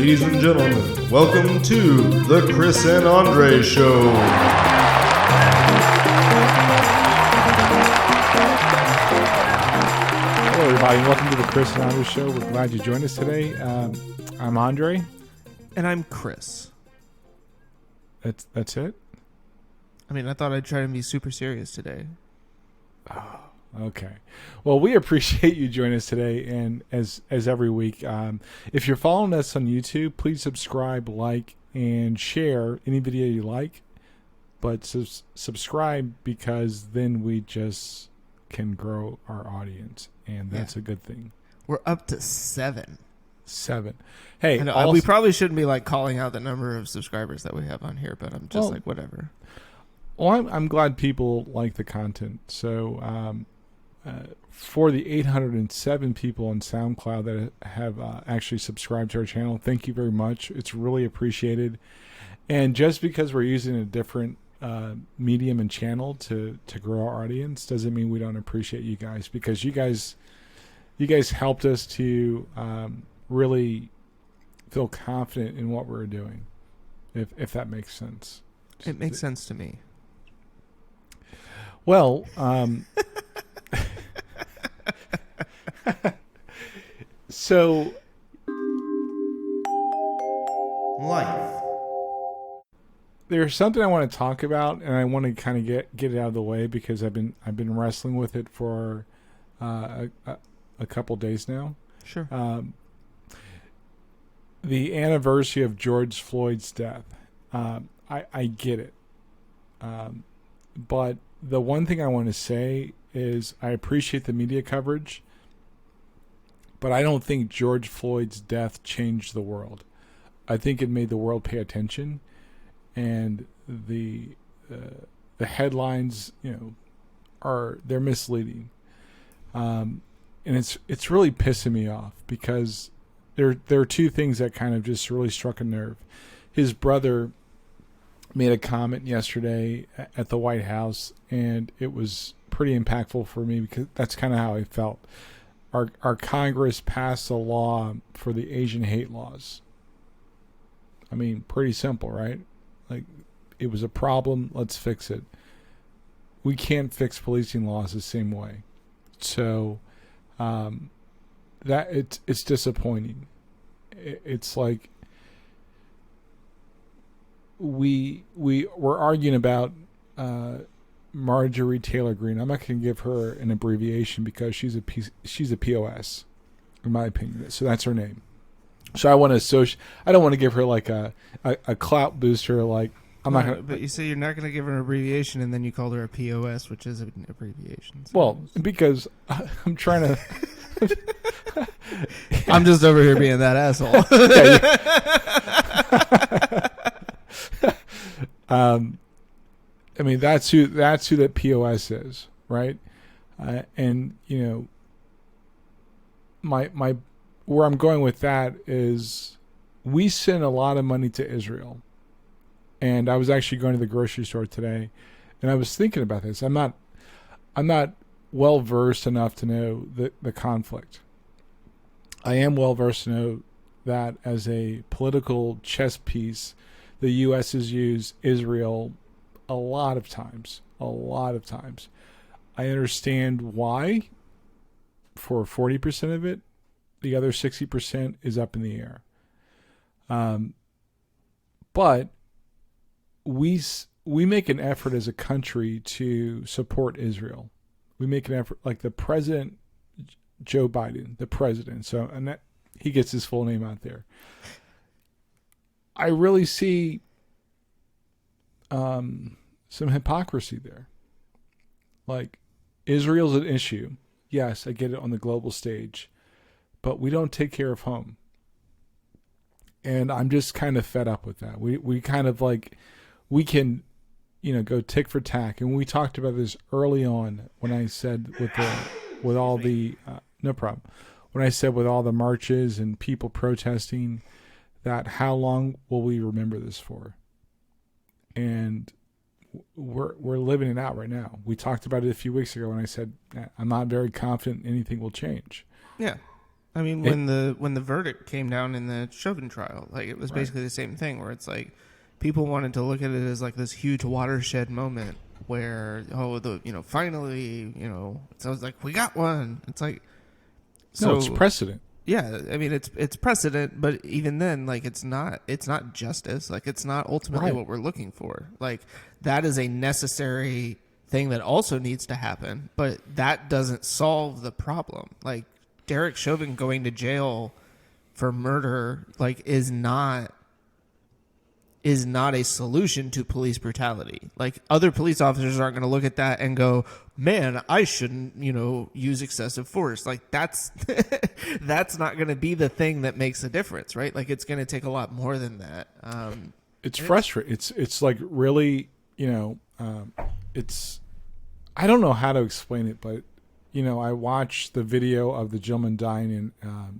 Ladies and gentlemen, welcome to the Chris and Andre Show. Hello, everybody, and welcome to the Chris and Andre Show. We're glad you joined us today. I'm Andre. And I'm Chris. That's it? I mean, I thought I'd try to be super serious today. Oh, okay. Well, we appreciate you joining us today, and as every week, if you're following us on YouTube, please subscribe, like, and share any video you like. But subscribe, because then we just can grow our audience, and that's a good thing. We're up to 7. 7. Hey, I know, also, we probably shouldn't be like calling out the number of subscribers that we have on here, but I'm just like, whatever. Well, I'm glad people like the content. So for the 807 people on SoundCloud that have actually subscribed to our channel, thank you very much. It's really appreciated. And just because we're using a different medium and channel to grow our audience doesn't mean we don't appreciate you guys, because you guys helped us to really feel confident in what we're doing, if that makes sense. It makes sense to me. Well, so Life. there's something I want to talk about, and I want to kind of get it out of the way, because I've been wrestling with it for a couple days now. Sure. The anniversary of George Floyd's death. I get it. But the one thing I want to say is I appreciate the media coverage, but I don't think George Floyd's death changed the world. I think it made the world pay attention, and the headlines, they're misleading. And it's really pissing me off, because there are two things that kind of just really struck a nerve. His brother made a comment yesterday at the White House, and it was pretty impactful for me, because that's kind of how I felt. Our Congress passed a law for the Asian hate laws. I mean, pretty simple, right? Like, it was a problem, let's fix it. We can't fix policing laws the same way. So that it's disappointing. It's like we're arguing about Marjorie Taylor Greene. I'm not going to give her an abbreviation, because she's a POS, in my opinion. So that's her name. So I don't want to give her like a clout booster. Like, I'm not going to. But you say you're not going to give her an abbreviation, and then you called her a POS, which is an abbreviation. So well, because I'm trying to. I'm just over here being that asshole. I mean, that's who that POS is, right? And my where I'm going with that is, we send a lot of money to Israel, and I was actually going to the grocery store today, and I was thinking about this. I'm not well versed enough to know the conflict. I am well versed to know that as a political chess piece, the U.S. has used Israel a lot of times. I understand why. For 40% of it, the other 60% is up in the air. But we make an effort as a country to support Israel. We make an effort, like the president, Joe Biden, the president. So, and that he gets his full name out there. I really see some hypocrisy there. Like, Israel's an issue. Yes, I get it on the global stage, but we don't take care of home. And I'm just kind of fed up with that. We kind of like, we can, go tick for tack. And we talked about this early on when I said with all the marches and people protesting, that how long will we remember this for? And we're living it out right now. We talked about it a few weeks ago when I said I'm not very confident anything will change. Yeah. I mean, when the verdict came down in the Chauvin trial, like it was basically the same thing, where it's like people wanted to look at it as like this huge watershed moment where finally, so it's like we got one. It's like No, it's precedent. Yeah, I mean it's precedent, but even then, like it's not justice. Like it's not ultimately what we're looking for. Like that is a necessary thing that also needs to happen, but that doesn't solve the problem. Like Derek Chauvin going to jail for murder, like is not a solution to police brutality. Like other police officers aren't going to look at that and go, "Man, I shouldn't, use excessive force." Like that's that's not going to be the thing that makes a difference, right? Like it's going to take a lot more than that. It's frustrating. It's like really, it's I don't know how to explain it, but I watched the video of the gentleman dying in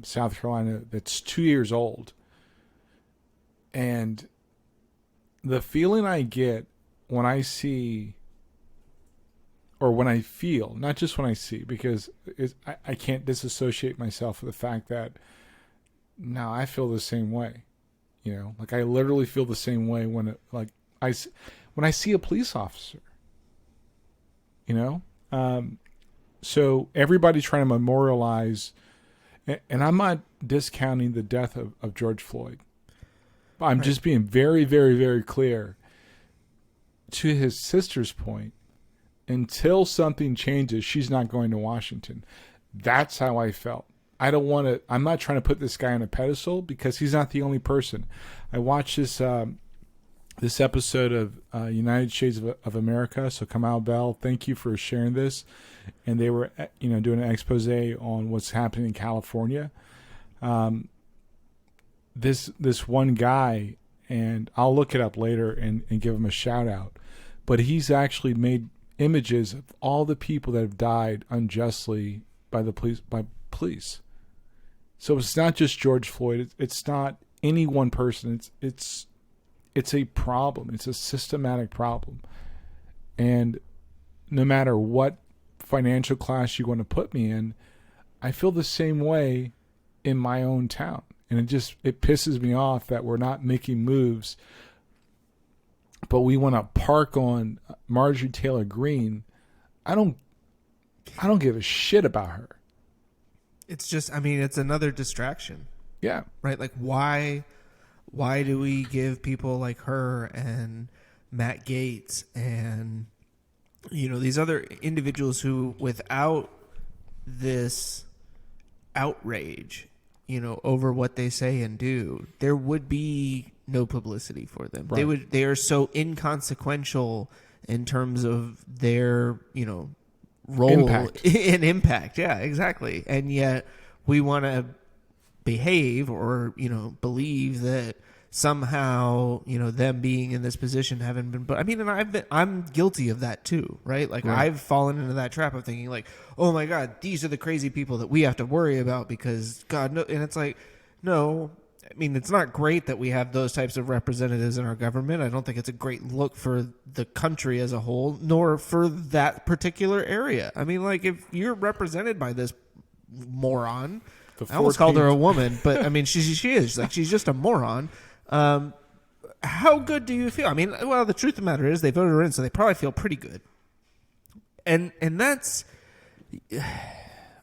South Carolina that's 2 years old, and the feeling I get when I see, or when I feel, not just when I see, because I can't disassociate myself with the fact that now I feel the same way. Like I literally feel the same way when I see a police officer. So everybody's trying to memorialize, and I'm not discounting the death of George Floyd. I'm just being very, very, very clear. To his sister's point, until something changes, she's not going to Washington. That's how I felt. I'm not trying to put this guy on a pedestal because he's not the only person. I watched this episode of United Shades of America. So Kamau Bell, thank you for sharing this. And they were, doing an expose on what's happening in California. This one guy, and I'll look it up later and give him a shout out, but he's actually made images of all the people that have died unjustly by police. So it's not just George Floyd. It's not any one person. It's a problem. It's a systematic problem. And no matter what financial class you want to put me in, I feel the same way in my own town. And it pisses me off that we're not making moves, but we want to park on Marjorie Taylor Greene. I don't give a shit about her. It's just, it's another distraction. Yeah. Right? Like why do we give people like her and Matt Gaetz and these other individuals who, without this outrage, over what they say and do, there would be no publicity for them. Right. They are so inconsequential in terms of their, role and impact. Yeah, exactly. And yet we want to behave or, believe that somehow, them being in this position haven't been, but and I'm guilty of that too, right? Like I've fallen into that trap of thinking like, oh my God, these are the crazy people that we have to worry about because God, no. And it's like, no, it's not great that we have those types of representatives in our government. I don't think it's a great look for the country as a whole, nor for that particular area. If you're represented by this moron, I almost called her a woman, but she is like, she's just a moron. How good do you feel? The truth of the matter is they voted her in, so they probably feel pretty good. And that's,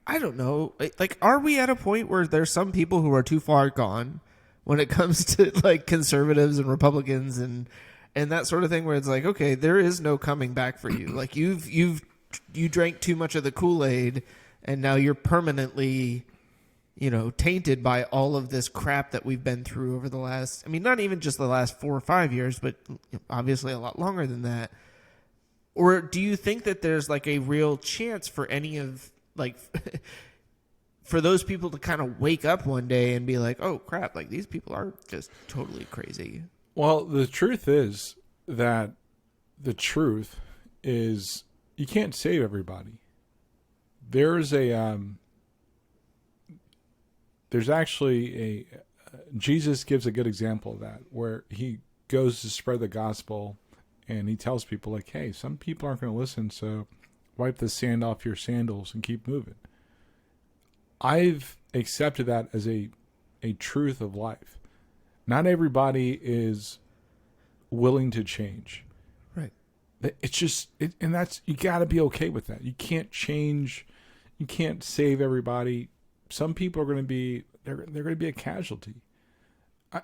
I don't know. Like, are we at a point where there's some people who are too far gone when it comes to like conservatives and Republicans and that sort of thing, where it's like, okay, there is no coming back for you. Like you drank too much of the Kool-Aid and now you're permanently, tainted by all of this crap that we've been through over the last, not even just the last 4 or 5 years, but obviously a lot longer than that. Or do you think that there's like a real chance for any of like, for those people to kind of wake up one day and be like, oh crap, like these people are just totally crazy? Well, the truth is you can't save everybody. There's actually Jesus gives a good example of that, where he goes to spread the gospel and he tells people like, hey, some people aren't going to listen, so wipe the sand off your sandals and keep moving. I've accepted that as a truth of life. Not everybody is willing to change. Right. It's just, and that's, you got to be okay with that. You can't change. You can't save everybody. Some people are going to be, they're going to be a casualty.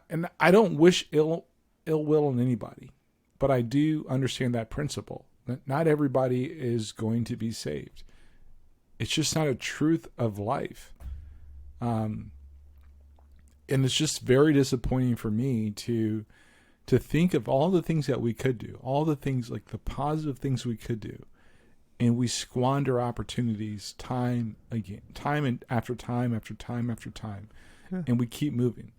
And I don't wish ill will on anybody, but I do understand that principle that not everybody is going to be saved. It's just not a truth of life. And it's just very disappointing for me to think of all the things that we could do, all the things, like the positive things we could do, and we squander opportunities time and after time after time after time, and we keep moving.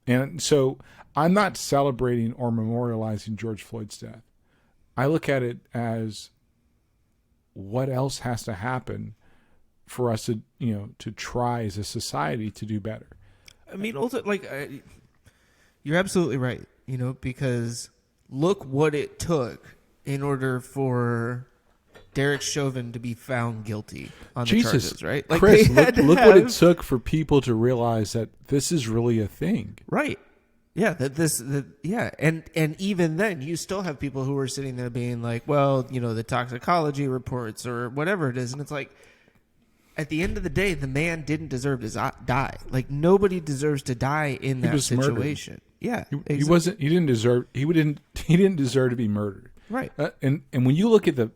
And so I'm not celebrating or memorializing George Floyd's death. I look at it as what else has to happen for us to, to try as a society to do better. I mean, also, you're absolutely right, because look what it took in order for Derek Chauvin to be found guilty on the charges, right? Like, Chris, look what it took for people to realize that this is really a thing. Right. Yeah, and even then, you still have people who are sitting there being like, well, the toxicology reports or whatever it is, and it's like, at the end of the day, the man didn't deserve to die. Like, nobody deserves to die in that situation. Murdered. Yeah, he wasn't. He didn't deserve. He didn't deserve to be murdered. Right. And when you look at the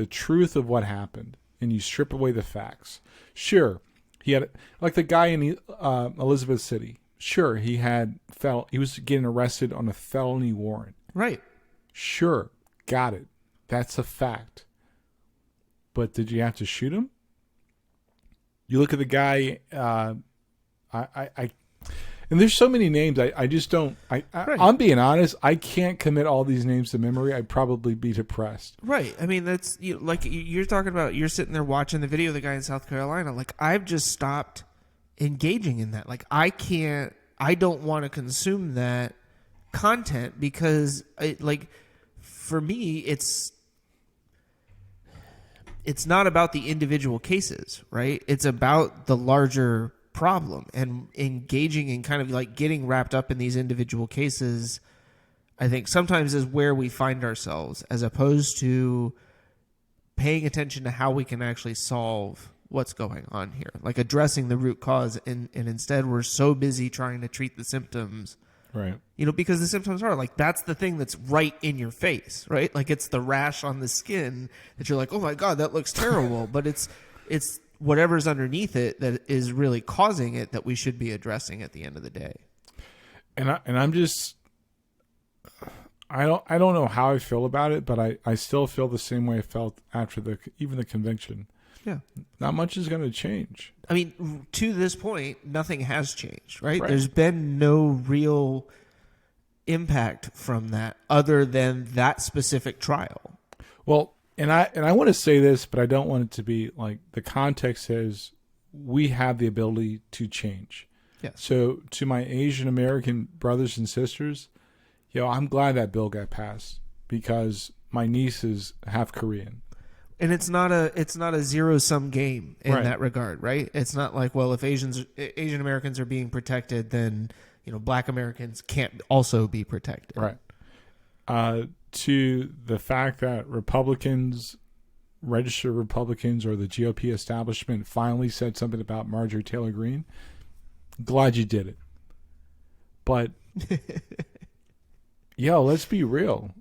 truth of what happened, and you strip away the facts, sure, he had, like the guy in Elizabeth City. Sure, he was getting arrested on a felony warrant. Right. Sure, got it. That's a fact. But did you have to shoot him? You look at the guy. And there's so many names. I just don't. Right. I'm being honest. I can't commit all these names to memory. I'd probably be depressed. Right. I mean, that's like you're talking about. You're sitting there watching the video of the guy in South Carolina. Like, I've just stopped engaging in that. Like, I can't. I don't want to consume that content because, for me, it's not about the individual cases, right? It's about the larger problem, and engaging in kind of like getting wrapped up in these individual cases, I think sometimes is where we find ourselves, as opposed to paying attention to how we can actually solve what's going on here, like addressing the root cause. And instead we're so busy trying to treat the symptoms, right? Because the symptoms are like, that's the thing that's right in your face, right? Like, it's the rash on the skin that you're like, oh my God, that looks terrible. But it's whatever's underneath it that is really causing it that we should be addressing at the end of the day. And I'm just, I don't know how I feel about it, but I still feel the same way I felt after even the conviction. Yeah. Not much is going to change. I mean, to this point, nothing has changed, right? There's been no real impact from that other than that specific trial. Well, and I want to say this, but I don't want it to be like, the context says we have the ability to change. Yes. So to my Asian American brothers and sisters, I'm glad that bill got passed, because my niece is half Korean. And it's not a zero-sum game in that regard, right? It's not like, well, if Asian Americans are being protected, then Black Americans can't also be protected, right? To the fact that registered Republicans, or the GOP establishment finally said something about Marjorie Taylor Greene, glad you did it. But let's be real.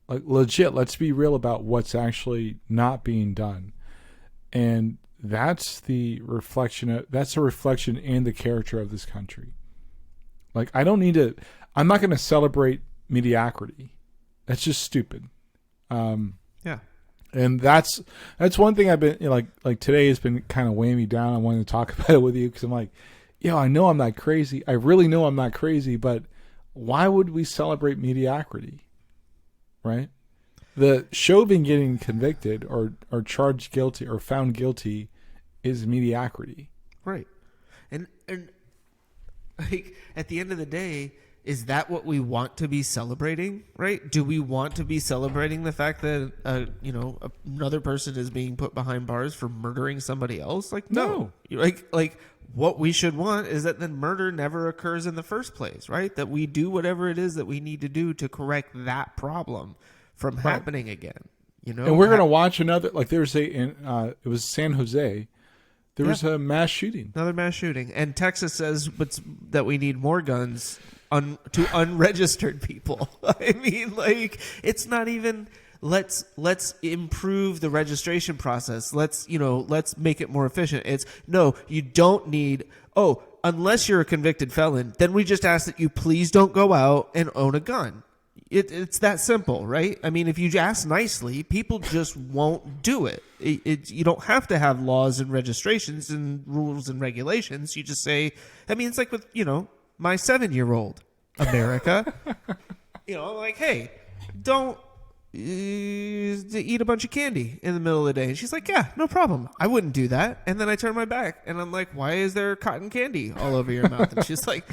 Like, legit, let's be real about what's actually not being done. And that's a reflection in the character of this country. Like, I'm not going to celebrate mediocrity. That's just stupid. Yeah. And that's one thing I've been, like today has been kind of weighing me down. I wanted to talk about it with you because I'm like, I know I'm not crazy. I really know I'm not crazy, but why would we celebrate mediocrity? Right? The Chauvin getting convicted or charged guilty or found guilty is mediocrity. Right. And like, at the end of the day, is that what we want to be celebrating, right? Do we want to be celebrating the fact that another person is being put behind bars for murdering somebody else? Like, no. Like what we should want is that then murder never occurs in the first place, right? That we do whatever it is that we need to do to correct that problem from happening again. And we're gonna watch another. Like there's it was San Jose. There was a mass shooting. Another mass shooting, and Texas says that we need more guns to unregistered people. I mean, like, it's not even let's improve the registration process. Let's make it more efficient. It's no, you don't need. Oh, unless you're a convicted felon, then we just ask that you please don't go out and own a gun. It's that simple, right? I mean, if you ask nicely, people just won't do it. You don't have to have laws and registrations and rules and regulations. You just say, I mean, it's like with, my 7-year-old, America. Like, hey, don't eat a bunch of candy in the middle of the day. And she's like, yeah, no problem. I wouldn't do that. And then I turn my back and I'm like, why is there cotton candy all over your mouth? And she's like,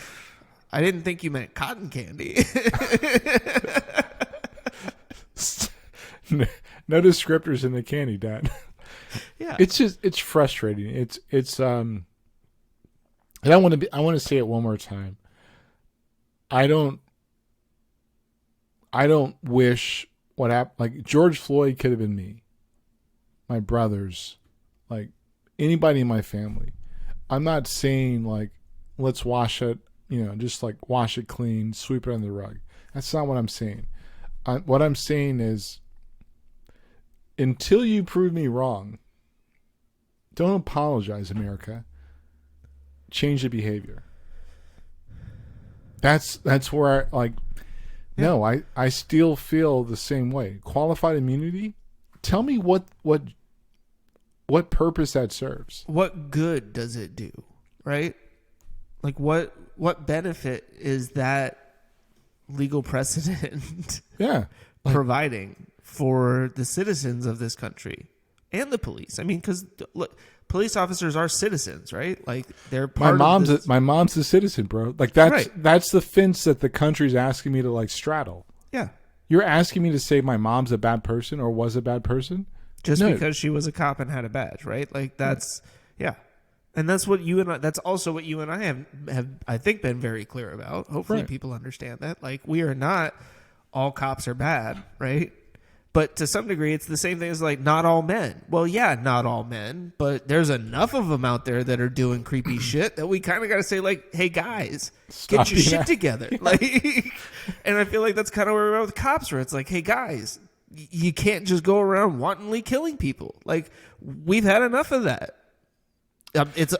I didn't think you meant cotton candy. No descriptors in the candy, Dad. Yeah. It's frustrating. And I want to say it one more time. I don't wish what happened. Like George Floyd could have been me, my brothers, like anybody in my family. I'm not saying like, let's wash it, just like wash it clean, sweep it under the rug. That's not what I'm saying. What I'm saying is, until you prove me wrong, don't apologize, America. Change the behavior. That's where no, I still feel the same way. Qualified immunity, tell me what purpose that serves. What good does it do, right? Like what benefit is that legal precedent providing for the citizens of this country and the police? I mean, because police officers are citizens, right? Like they're part of this. My mom's a citizen, bro. Like that's the fence that the country's asking me to like straddle. Yeah. You're asking me to say my mom's a bad person or was a bad person? Just because she was a cop and had a badge, right? Like that's And that's what that's also what you and I have I think been very clear about. Hopefully people understand that. Like we are not all cops are bad, right? But to some degree, it's the same thing as like not all men. Well, yeah, not all men, but there's enough of them out there that are doing creepy shit that we kind of got to say like, hey guys, get your shit together. Yeah. Like, and I feel like that's kind of where we're at with cops, where it's like, hey guys, you can't just go around wantonly killing people. Like we've had enough of that.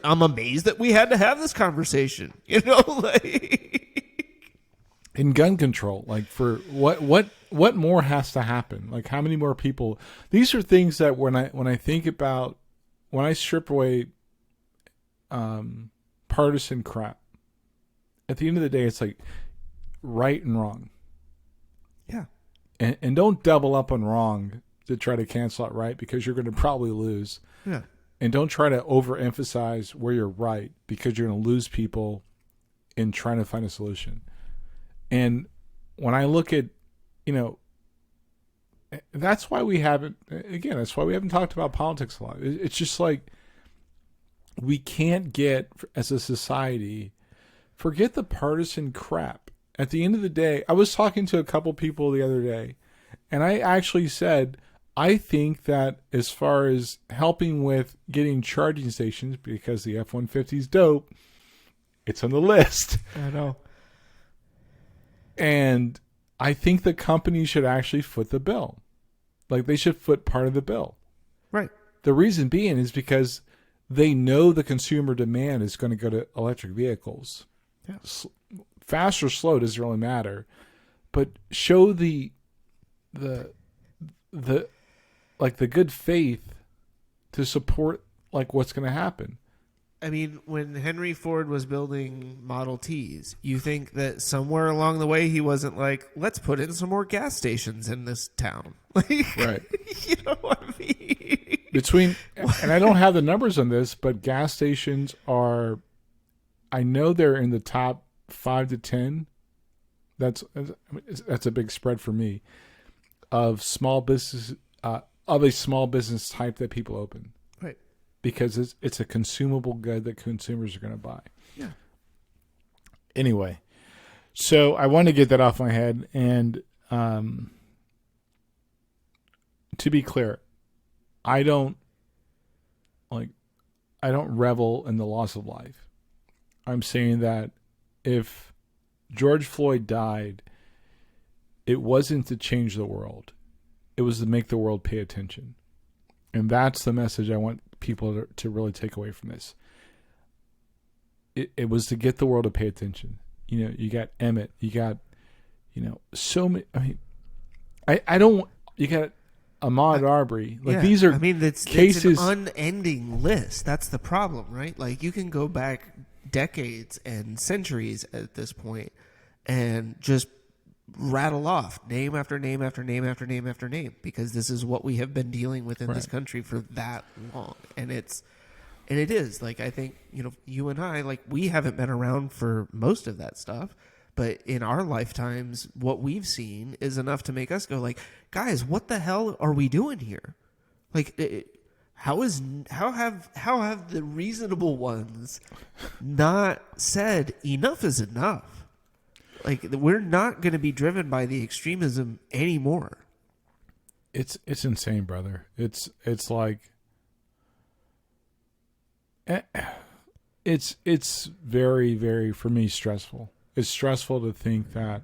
I'm amazed that we had to have this conversation. In gun control, like for what more has to happen? Like how many more people? These are things that when I think about, when I strip away partisan crap, at the end of the day, it's like right and wrong. Yeah. And don't double up on wrong to try to cancel out right, because you're going to probably lose. Yeah. And don't try to overemphasize where you're right, because you're going to lose people in trying to find a solution. And when I look at, that's why we haven't talked about politics a lot. It's just like we can't get, as a society, forget the partisan crap. At the end of the day, I was talking to a couple people the other day, and I actually said, I think that as far as helping with getting charging stations, because the F-150 is dope, it's on the list. I know. And I think the company should actually foot the bill. Like they should foot part of the bill. Right. The reason being is because they know the consumer demand is going to go to electric vehicles. Yeah. Fast or slow doesn't really matter. But show the good faith to support like what's going to happen. I mean, when Henry Ford was building Model Ts, you think that somewhere along the way he wasn't like, let's put in some more gas stations in this town. Like, right. You know what I And mean? I don't have the numbers on this, but gas stations are, I know they're in the top 5 to 10 That's a big spread for me of small business of a small business type that people open. Right. Because it's a consumable good that consumers are going to buy. Yeah. Anyway, so I want to get that off my head, and to be clear, I don't revel in the loss of life. I'm saying that if George Floyd died, it wasn't to change the world. It was to make the world pay attention. And that's the message I want people to really take away from this. It was to get the world to pay attention. You know, you got Emmett, you got, so many. I mean, I don't. You got Ahmaud Arbery. Like, these are. I mean, cases. It's an unending list. That's the problem, right? Like, you can go back decades and centuries at this point, and just rattle off name after name after name after name after name, because this is what we have been dealing with in this country for that long, and it is like, I think you and I, like, we haven't been around for most of that stuff, but in our lifetimes what we've seen is enough to make us go like, guys, what the hell are we doing here? Like, how have the reasonable ones not said enough is enough? Like, we're not going to be driven by the extremism anymore. It's insane, brother. It's like, it's very, very, for me, stressful. It's stressful to think that,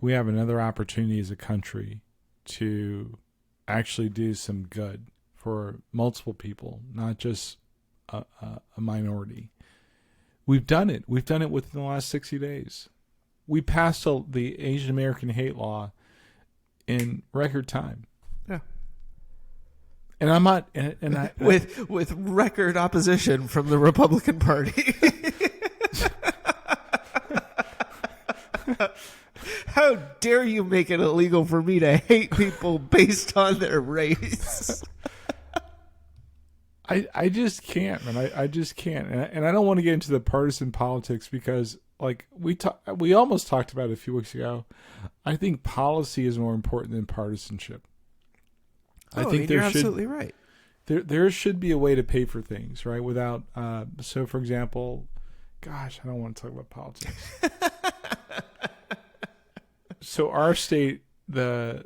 we have another opportunity as a country to actually do some good for multiple people, not just a minority. We've done it. We've done it within the last 60 days. We passed the Asian American hate law in record time. Yeah. And I'm not, and I with record opposition from the Republican Party. How dare you make it illegal for me to hate people based on their race? I just can't, man. I just can't, and I don't want to get into the partisan politics, because, like, we almost talked about it a few weeks ago. I think policy is more important than partisanship. I think you're absolutely right. There should be a way to pay for things, right? Without so, for example, gosh, I don't want to talk about politics. So our state, the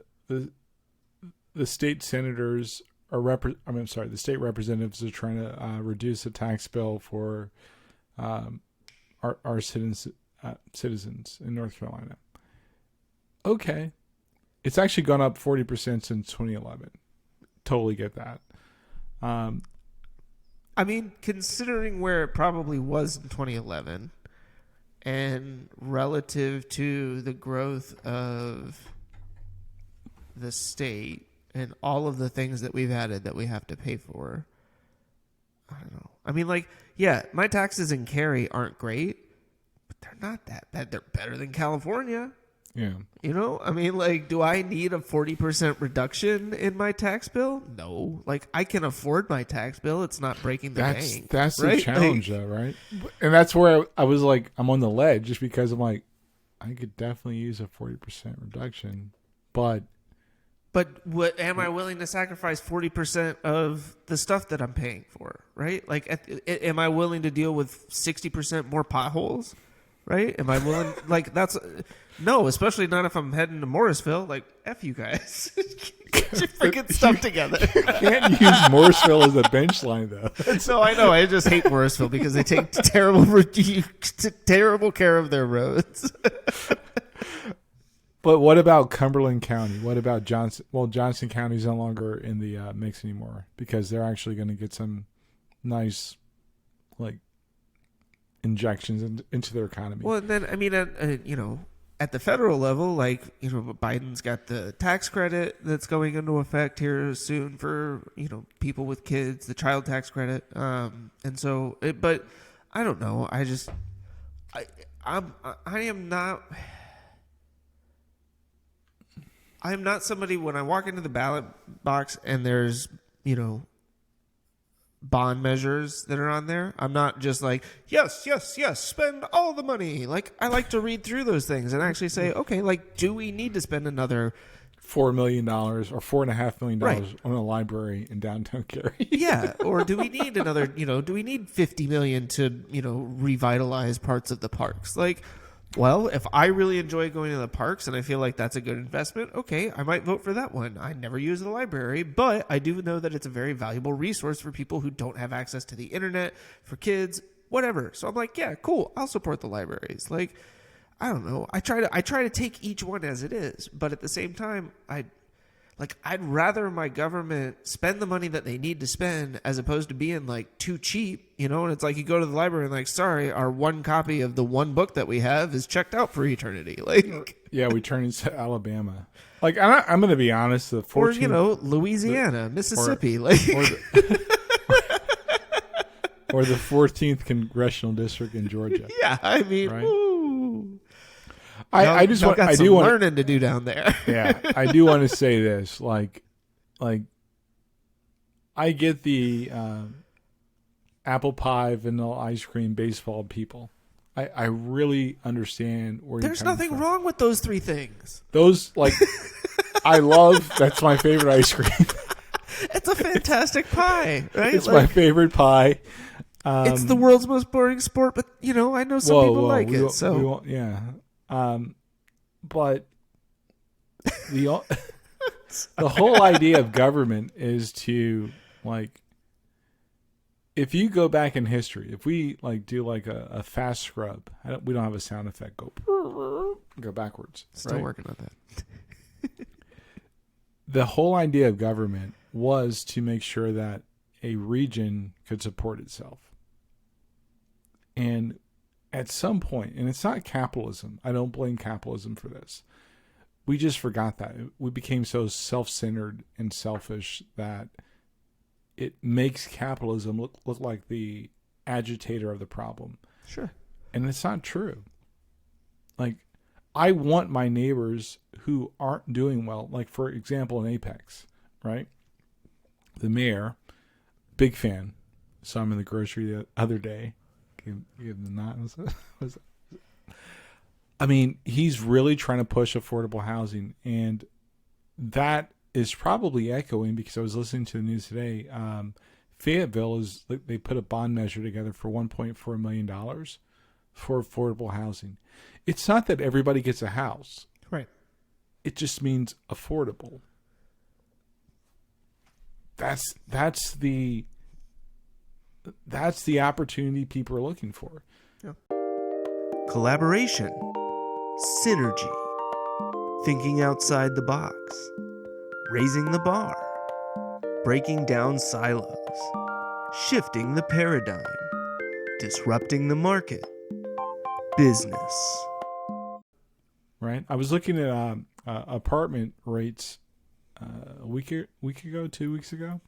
state senators the state representatives are trying to reduce the tax bill for our citizens in North Carolina. Okay. It's actually gone up 40% since 2011. Totally get that. I mean, considering where it probably was in 2011 and relative to the growth of the state and all of the things that we've added that we have to pay for, I don't know. I mean, like, yeah, my taxes in Cary aren't great, but they're not that bad. They're better than California. Yeah. I mean, like, do I need a 40% reduction in my tax bill? No. Like, I can afford my tax bill. It's not breaking the bank. That's right? the challenge, though, right? And that's where I was like, I'm on the ledge, just because I'm like, I could definitely use a 40% reduction, but what am I willing to sacrifice 40% of the stuff that I'm paying for, right? Like, am I willing to deal with 60% more potholes, right? Am I willing, like, no, especially not if I'm heading to Morrisville. Like, F you guys. Get your freaking stuff together. You can't use Morrisville as a bench line, though. No, I know. I just hate Morrisville because they take terrible care of their roads. But what about Cumberland County? What about Johnson? Well, Johnson County is no longer in the mix anymore, because they're actually going to get some nice, like, injections into their economy. Well, and then, I mean, at the federal level, like, Biden's got the tax credit that's going into effect here soon for, people with kids, the child tax credit. And so, but I don't know. I am not somebody, when I walk into the ballot box and there's, bond measures that are on there. I'm not just like, yes, spend all the money. Like, I like to read through those things and actually say, okay, like, do we need to spend another $4 million or $4.5 million Right. on a library in downtown Cary? yeah, or do we need another, do we need 50 million to, revitalize parts of the parks? Like, well, if I really enjoy going to the parks and I feel like that's a good investment, okay, I might vote for that one. I never use the library, but I do know that it's a very valuable resource for people who don't have access to the internet, for kids, whatever. So I'm like, yeah, cool, I'll support the libraries. Like, I don't know. I try to take each one as it is, but at the same time, I'd rather my government spend the money that they need to spend as opposed to being like too cheap, and it's like you go to the library and like, sorry, our one copy of the one book that we have is checked out for eternity. Like, Yeah, we turn into Alabama. Like, I'm going to be honest, the 14th, or Louisiana, Mississippi, or the 14th congressional district in Georgia. yeah, I mean, Right. ooh. I just want, got I some do want, learning to do down there. yeah, I do want to say this, like, I get the apple pie, vanilla ice cream, baseball people. I really understand where There's you're coming nothing from. wrong with those three things. Those, like, I love. That's my favorite ice cream. It's a fantastic pie, right? It's my favorite pie. It's the world's most boring sport, but I know some people like it. So yeah. But the the whole idea of government is to, like, if you go back in history, if we like do like a fast scrub, we don't have a sound effect. Go backwards. still right? working on that. The whole idea of government was to make sure that a region could support itself. And at some point, and it's not capitalism, I don't blame capitalism for this. We just forgot that. We became so self-centered and selfish that it makes capitalism look like the agitator of the problem. Sure. And it's not true. Like, I want my neighbors who aren't doing well, like, for example, in Apex, right? The mayor, big fan. Saw him in the grocery the other day. Give the nod. I mean, he's really trying to push affordable housing, and that is probably echoing because I was listening to the news today. Fayetteville they put a bond measure together for $1.4 million for affordable housing. It's not that everybody gets a house. Right. It just means affordable. That's the opportunity people are looking for. Yeah. Collaboration, synergy, thinking outside the box, raising the bar, breaking down silos, shifting the paradigm, disrupting the market, business. Right? I was looking at apartment rates a week ago, 2 weeks ago.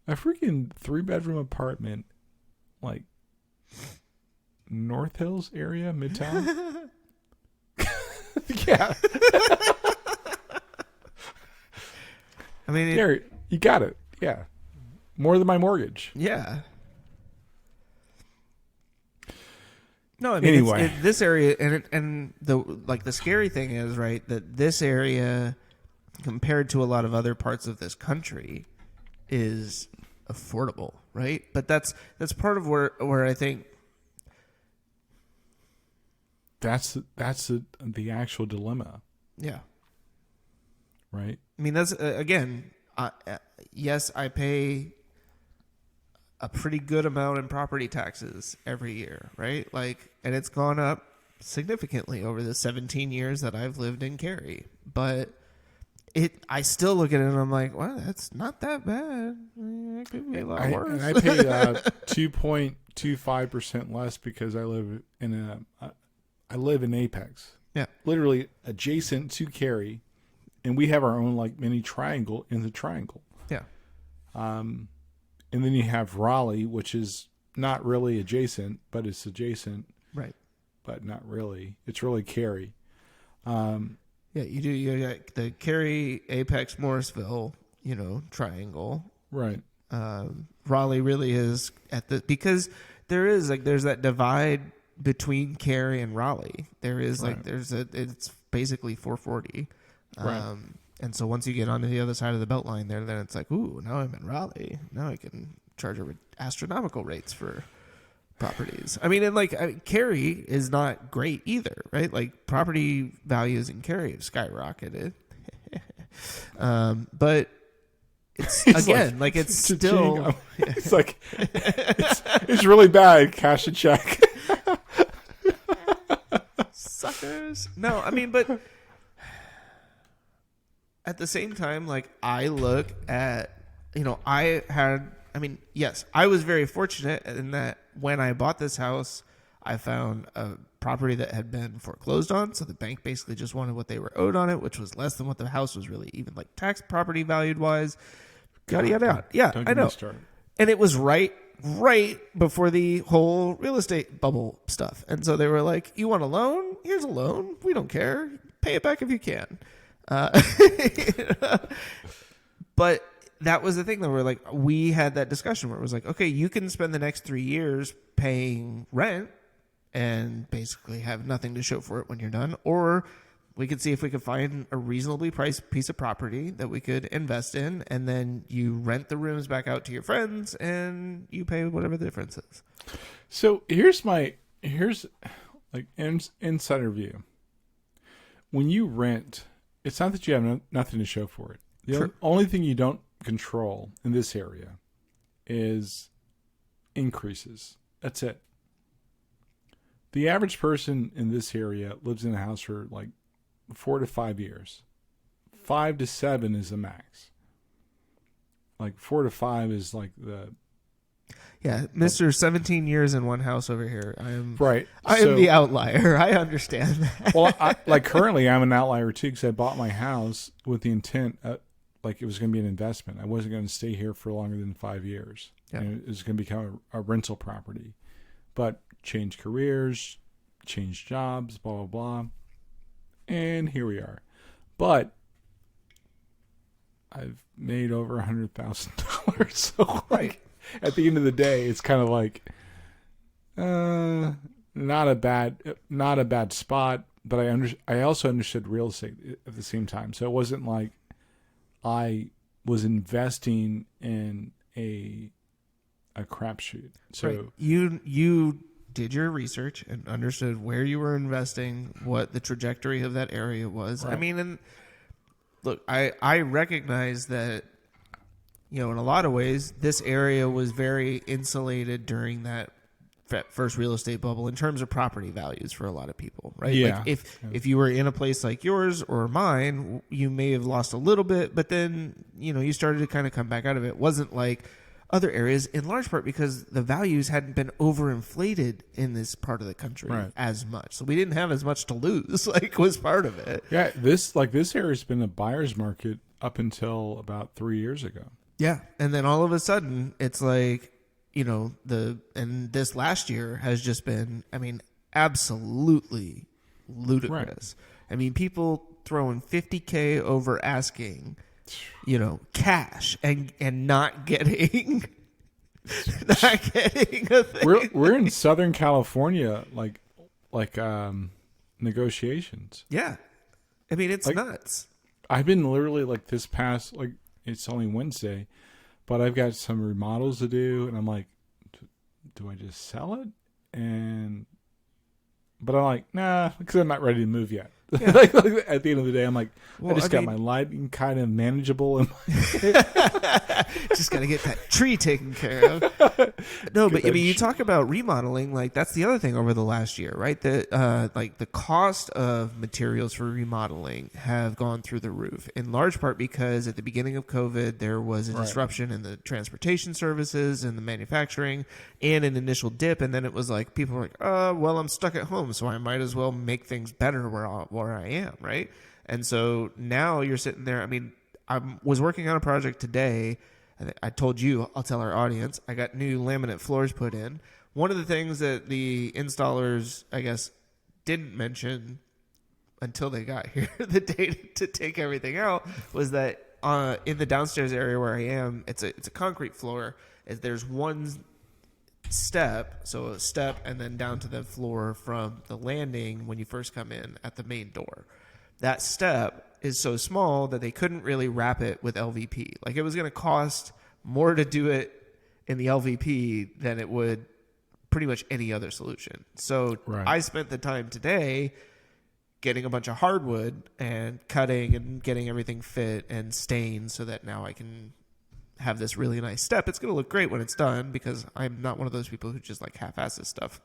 A freaking 3-bedroom apartment, like North Hills area, Midtown. Yeah. I mean, There, you got it. Yeah. More than my mortgage. yeah. No, I mean, Anyway. this area, and the scary thing is, right, that this area, compared to a lot of other parts of this country, is affordable, right? But that's part of where I think That's the actual dilemma, yeah. right? I mean, that's again, yes, I pay a pretty good amount in property taxes every year, right? Like, and it's gone up significantly over the 17 years that I've lived in Cary. But I still look at it and I'm like, well, that's not that bad. It could be a lot worse. And I pay 2.25% less because I live in Apex. Yeah. Literally adjacent to Cary, and we have our own like mini triangle in the triangle. Yeah. And then you have Raleigh, which is not really adjacent, but it's adjacent. Right. But not really. It's really Cary. Yeah, you do. You got the Cary, Apex, Morrisville, triangle. Right. Raleigh really is because there's that divide between Cary and Raleigh. There is it's basically 440. Right. And so once you get onto the other side of the belt line there, then it's like, ooh, now I'm in Raleigh. Now I can charge astronomical rates for properties. I mean, and Cary is not great either, right? Like property values in Cary have skyrocketed. But it's again, it's still, it's like, it's really bad. Cash a check. Suckers. No, I mean, but at the same time, like I look at, yes, I was very fortunate in that when I bought this house, I found a property that had been foreclosed on. So the bank basically just wanted what they were owed on it, which was less than what the house was really even like tax property valued wise. Yada, yada, yada. Yeah, I know. And it was right before the whole real estate bubble stuff. And so they were like, you want a loan? Here's a loan. We don't care. Pay it back if you can. But that was the thing that we had that discussion where it was like, okay, you can spend the next 3 years paying rent and basically have nothing to show for it when you're done. Or we could see if we could find a reasonably priced piece of property that we could invest in, and then you rent the rooms back out to your friends and you pay whatever the difference is. So here's like insider view. When you rent, it's not that you have nothing to show for it. The only thing you don't control in this area is increases. That's it. The average person in this area lives in a house for like 4 to 5 years. 5 to 7 is the max. Like 4 to 5 is like the... Yeah, Mr. 17 years in one house over here. I am the outlier. I understand that. Well, currently I'm an outlier too, because I bought my house with the intent like it was going to be an investment. I wasn't going to stay here for longer than 5 years. Yeah. And it was going to become a rental property. But change careers, change jobs, blah, blah, blah. And here we are. But I've made over $100,000. So at the end of the day, it's kind of like not a bad spot. But I also understood real estate at the same time. So it wasn't like I was investing in a crapshoot. So you did your research and understood where you were investing, what the trajectory of that area was. Right. I mean, and look, I recognize that, in a lot of ways, this area was very insulated during that first real estate bubble in terms of property values for a lot of people, right? Yeah. Like if you were in a place like yours or mine, you may have lost a little bit, but then, you started to kind of come back out of it. It wasn't like other areas, in large part because the values hadn't been overinflated in this part of the country as much. So we didn't have as much to lose, was part of it. Yeah, this area's been a buyer's market up until about 3 years ago. Yeah. And then all of a sudden it's like, and this last year has just been, absolutely ludicrous. Right. I mean, people throwing $50K over asking, cash and not getting a thing. We're in Southern California, like negotiations. Yeah. I mean, it's nuts. I've been literally this past, it's only Wednesday, but I've got some remodels to do, and I'm like, do I just sell it? But I'm like, nah, because I'm not ready to move yet. Yeah. At the end of the day, I'm like, I got my lighting kind of manageable. And just got to get that tree taken care of. No, but you talk about remodeling, that's the other thing over the last year, right? The cost of materials for remodeling have gone through the roof, in large part because at the beginning of COVID, there was a disruption in the transportation services and the manufacturing and an initial dip. And then it was like, people were like, well, I'm stuck at home, so I might as well make things better where I am, right? And so now you're sitting there. I mean, I was working on a project today. I told you, I'll tell our audience, I got new laminate floors put in. One of the things that the installers, I guess, didn't mention until they got here, the day to take everything out, was that in the downstairs area where I am, it's a concrete floor, is there's one step, so a step and then down to the floor from the landing when you first come in at the main door. That step is so small that they couldn't really wrap it with LVP. Like, it was going to cost more to do it in the LVP than it would pretty much any other solution. So I spent the time today getting a bunch of hardwood and cutting and getting everything fit and stained so that now I can have this really nice step. It's going to look great when it's done because I'm not one of those people who just like half-asses stuff.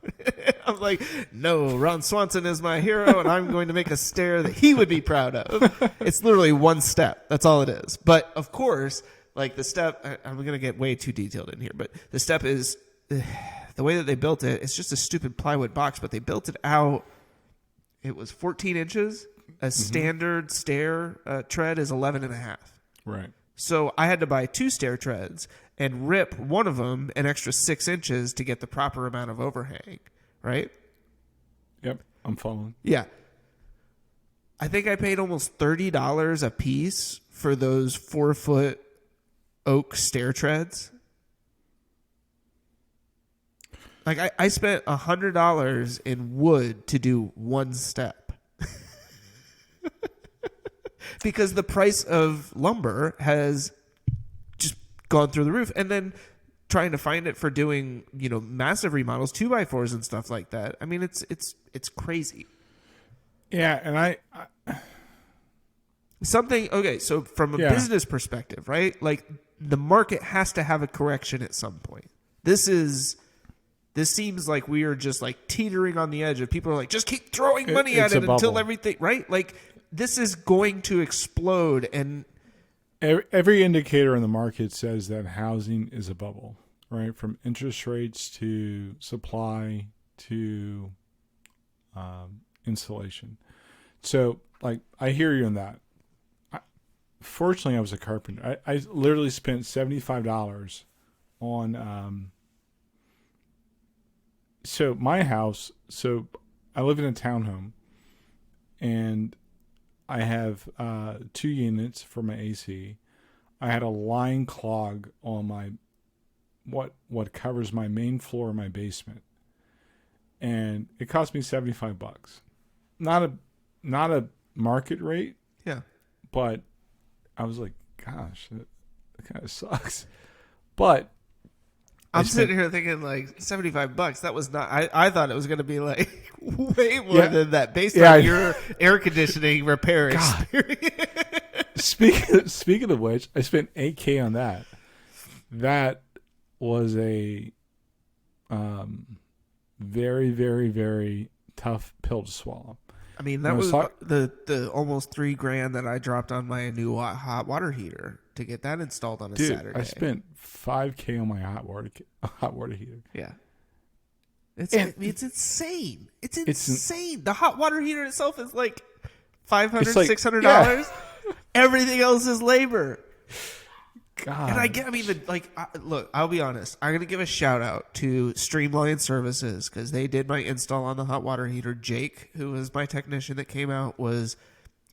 I'm like, no, Ron Swanson is my hero and I'm going to make a stair that he would be proud of. It's literally one step. That's all it is. But of course, like the step, I'm going to get way too detailed in here, but the step is the way that they built it. It's just a stupid plywood box, but they built it out. It was 14 inches. A standard stair tread is 11 and a half. Right. So I had to buy 2 stair treads and rip one of them an extra 6 inches to get the proper amount of overhang, right? Yep, I'm following. Yeah. I think I paid almost $30 a piece for those 4-foot oak stair treads. Like, I spent $100 in wood to do one step. Because the price of lumber has just gone through the roof. And then trying to find it for doing, massive remodels, 2x4s and stuff like that. I mean, it's crazy. Yeah, and okay, so from a business perspective, right? Like, the market has to have a correction at some point. This seems like we are just like teetering on the edge of people are like, just keep throwing money at it until everything, right? Like, this is going to explode. And every indicator in the market says that housing is a bubble, right? From interest rates to supply to insulation. So, like, I hear you on that. Fortunately, I was a carpenter. I literally spent $75 on so my house. So I live in a townhome, and I have 2 units for my AC. I had a line clog on my what covers my main floor of my basement, and it cost me $75. Not a market rate. Yeah, but I was like, gosh, that kind of sucks. But I'm sitting here thinking like $75. That was not. I thought it was going to be like way more than that based on your air conditioning repair experience. Speaking of which, I spent $8,000 on that. That was a very, very, very tough pill to swallow. I mean, that was the almost $3,000 that I dropped on my new hot water heater to get that installed on a Saturday. I spent $5,000 on my hot water heater. Yeah, it's insane. It's insane. The hot water heater itself is like $500, $600. Yeah. Everything else is labor. God. And look, I'll be honest. I'm going to give a shout out to Streamline Services because they did my install on the hot water heater. Jake, who was my technician that came out, was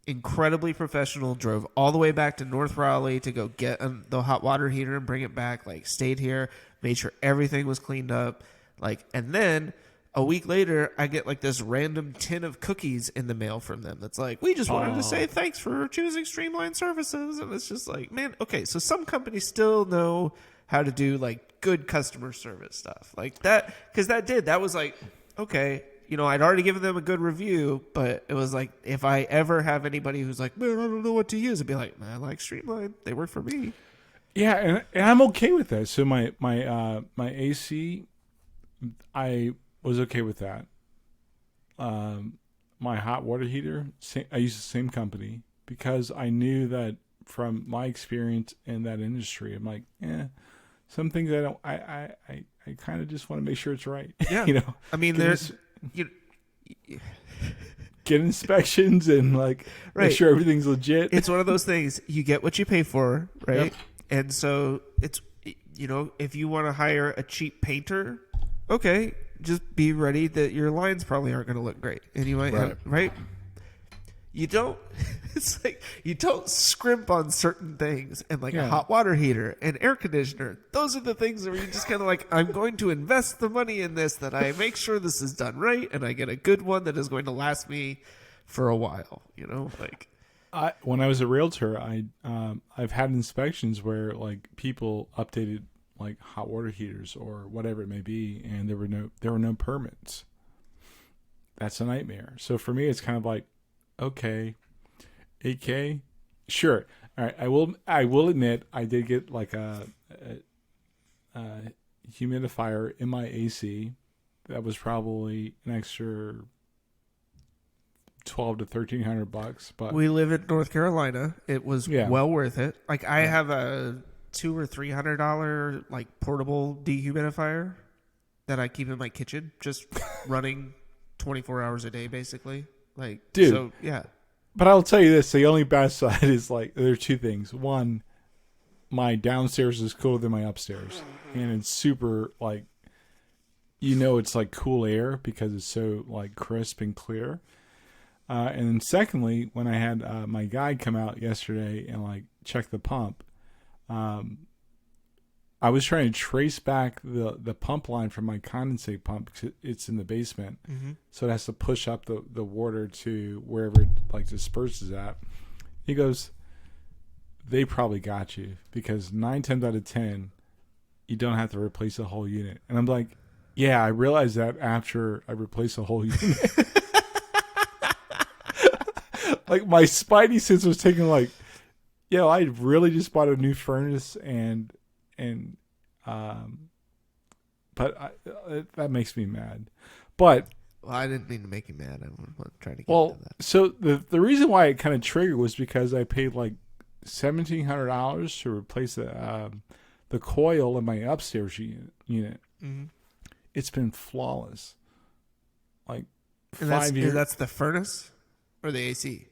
incredibly professional, drove all the way back to North Raleigh to go get the hot water heater and bring it back, like stayed here, made sure everything was cleaned up. And then a week later, I get like this random tin of cookies in the mail from them. That's like, we just wanted to say thanks for choosing Streamline Services. And it's just like, man, okay, so some companies still know how to do like good customer service stuff like that. Because that was like, okay, I'd already given them a good review, but it was like, if I ever have anybody who's like, man, I don't know what to use, I'd be like, man, I like Streamline. They work for me. Yeah, and I'm okay with that. So my AC, I was okay with that. My hot water heater, I use the same company because I knew that from my experience in that industry, I'm like, some things I kind of just want to make sure it's right. Yeah, I mean, get inspections and make sure everything's legit. It's one of those things, you get what you pay for, right? Yep. And so it's, if you want to hire a cheap painter, okay, just be ready that your lines probably aren't going to look great. And you might have, right? you don't it's like you don't scrimp on certain things, and like Yeah. a hot water heater and air conditioner, those are the things where you just kind of like, I'm going to invest the money in this, that I make sure this is done right and I get a good one that is going to last me for a while, you know, like. When I was a realtor, I've had inspections where like people updated like hot water heaters or whatever it may be, and there were no permits. That's a nightmare. So for me, it's kind of like, okay, $8K, sure. All right, I will admit I did get like a humidifier in my AC. That was probably an extra $1,200 to $1,300, but We live in North Carolina. It was well worth it. Like I have a $200 or $300 like portable dehumidifier that I keep in my kitchen, just running 24 hours a day, basically. Like, dude. So yeah. But I'll tell you this: the only bad side is like there are two things. One, my downstairs is cooler than my upstairs, and it's super like, it's like cool air because it's so like crisp and clear. And then secondly, when I had my guy come out yesterday and like check the pump, I was trying to trace back the pump line from my condensate pump because it's in the basement, so it has to push up the water to wherever it like disperses at. He goes, "They probably got you because 9 times out of 10, you don't have to replace the whole unit." And I'm like, "Yeah, I realized that after I replaced the whole unit." Like my spidey sense was taking like, I really just bought a new furnace but that makes me mad. But Well, I didn't mean to make you mad. I was trying to get to that. So the reason why it kind of triggered was because I paid like $1,700 to replace the coil in my upstairs unit. Mm-hmm. It's been flawless. Like And 5 years. That's the furnace or the AC?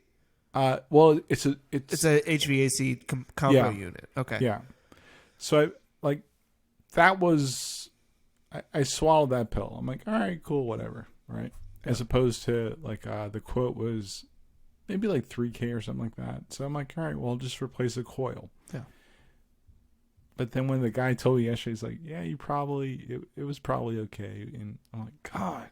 Well, it's a HVAC combo unit. Okay. Yeah. So that was, I swallowed that pill. I'm like, all right, cool, whatever. Right. Yeah. As opposed to like, the quote was maybe like $3K or something like that. So I'm like, all right, well, I'll just replace the coil. Yeah. But then when the guy told me yesterday, he's like, yeah, it was probably okay. And I'm like, God.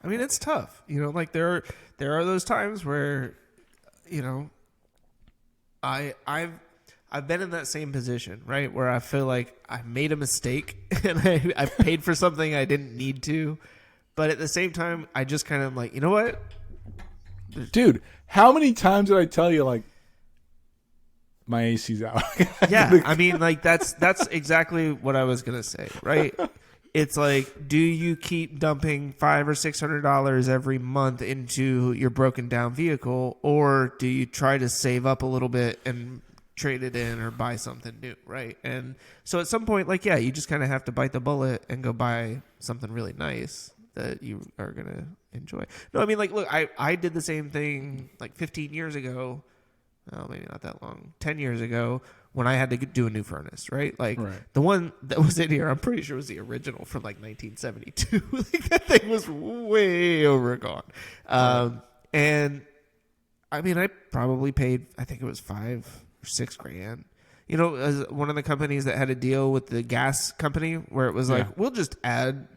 I mean, it's tough, like there are those times where, I've been in that same position, right? Where I feel like I made a mistake and I paid for something I didn't need to. But at the same time, I just kind of like, you know what? Dude, how many times did I tell you like my AC's out? Yeah. I mean, like that's exactly what I was going to say, right? It's like, do you keep dumping $500 or $600 every month into your broken down vehicle, or do you try to save up a little bit and trade it in or buy something new, right? And so at some point, like, you just kind of have to bite the bullet and go buy something really nice that you are going to enjoy. No, I mean, like, look, I did the same thing like 15 years ago. Well, maybe not that long. 10 years ago when I had to do a new furnace, right? Like the one that was in here, I'm pretty sure was the original from like 1972. Like that thing was way overgone. And I mean, I probably paid, I think it was $5,000 or $6,000. As one of the companies that had a deal with the gas company where it was like, we'll just add,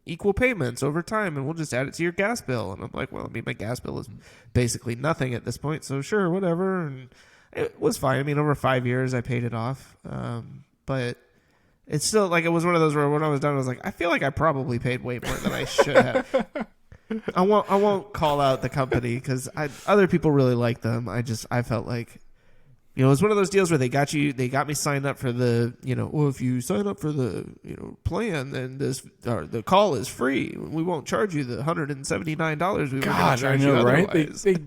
equal payments over time and we'll just add it to your gas bill. And I'm like, well, I mean, my gas bill is basically nothing at this point. So sure, whatever. And it was fine. I mean, over 5 years, I paid it off. But it's still like, it was one of those where when I was done, I was like, I feel like I probably paid way more than I should have. I won't call out the company because other people really like them. I felt like, it was one of those deals where they got me signed up for the, well, if you sign up for the, plan, then the call is free. We won't charge you the $179 we were going to charge you otherwise. Right?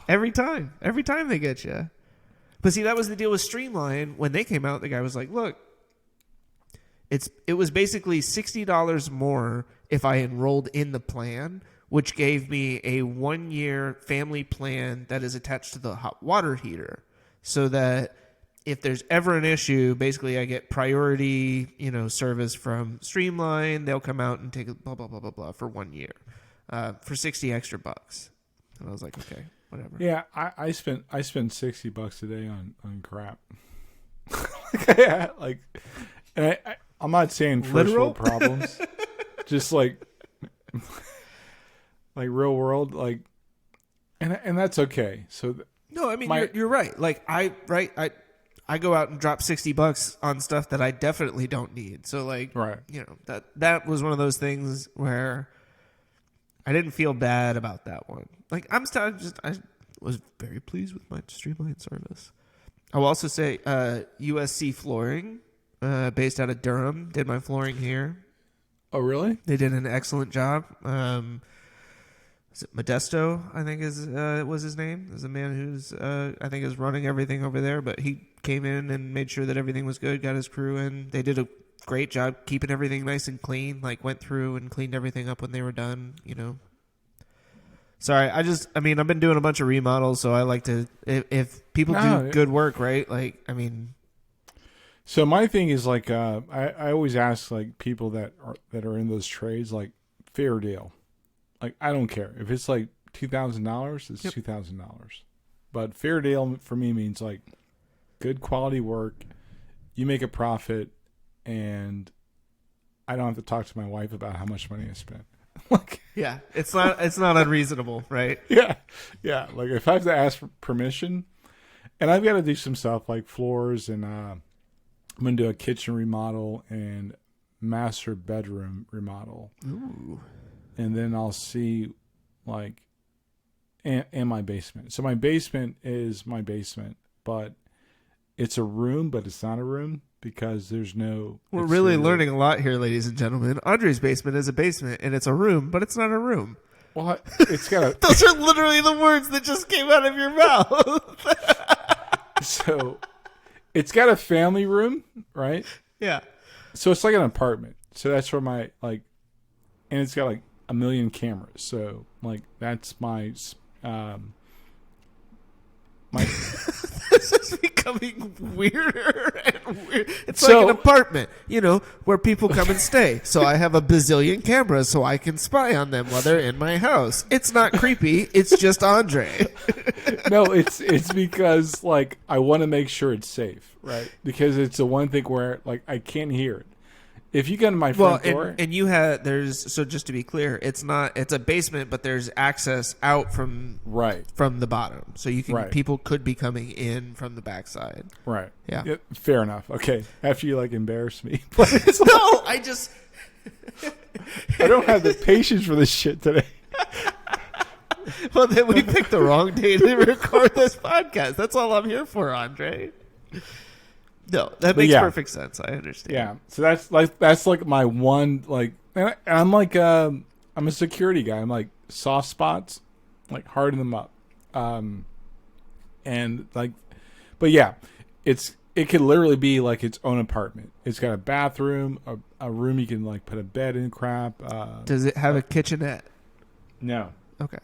Every time they get you. But see, that was the deal with Streamline. When they came out, the guy was like, look, it was basically $60 more if I enrolled in the plan, which gave me a 1-year family plan that is attached to the hot water heater. So that if there's ever an issue, basically I get priority, service from Streamline. They'll come out and take blah, blah, blah, blah, blah for 1 year. for 60 extra bucks. And I was like, okay, whatever. Yeah, I spent $60 a day on crap. Yeah, like, and I'm not saying first Literal? world problems, just like real world, like, and that's okay. So No, I mean you're right. Like I go out and drop $60 on stuff that I definitely don't need. So like, right, you know, that was one of those things where I didn't feel bad about that one. Like I was very pleased with my streamlined service. I will also say USC Flooring, based out of Durham, did my flooring here. Oh, really? They did an excellent job. Is it Modesto, I think was his name. There's a man who's I think is running everything over there, but he came in and made sure that everything was good, got his crew in. They did a great job keeping everything nice and clean, like went through and cleaned everything up when they were done, you know. Sorry, I've been doing a bunch of remodels, so I like to, if people do good work, right? Like, I mean. So my thing is like, I always ask like people that are in those trades, like, fair deal. Like, I don't care if it's like $2,000, it's $2,000. But fair deal for me means like good quality work. You make a profit, and I don't have to talk to my wife about how much money I spent. Like, yeah, it's not unreasonable, right? Yeah. Like if I have to ask for permission, and I've got to do some stuff like floors, and I'm gonna do a kitchen remodel and master bedroom remodel. Ooh. And then I'll see like and my basement. So my basement is my basement, but it's a room, but it's not a room. Because there's no... We're really learning a lot here, ladies and gentlemen. Andre's basement is a basement, and it's a room, but it's not a room. Well, it's got a... Those are literally the words that just came out of your mouth. So, it's got a family room, right? Yeah. So, it's like an apartment. So, that's where my, like... And it's got, like, 1 million cameras. So, like, that's my... This is becoming weirder and weird. It's like an apartment, you know, where people come and stay. So I have a bazillion cameras so I can spy on them while they're in my house. It's not creepy. It's just Andre. No, it's because, like, I want to make sure it's safe, right? Because it's the one thing where, like, I can't hear it. If you go to my front door... and you so just to be clear, it's a basement, but there's access out from the bottom. So you can people could be coming in from the backside. Right. Yeah. Fair enough. Okay. After you, like, embarrass me. No, I just... I don't have the patience for this shit today. Well, then we picked the wrong day to record this podcast. That's all I'm here for, Andre. No, that makes perfect sense. I understand. Yeah, so that's like my one, like, and I'm like I'm a security guy. I'm like soft spots, like harden them up, and like, but yeah, it could literally be like its own apartment. It's got a bathroom, a room you can like put a bed in. Crap. Does it have a kitchenette? No. Okay.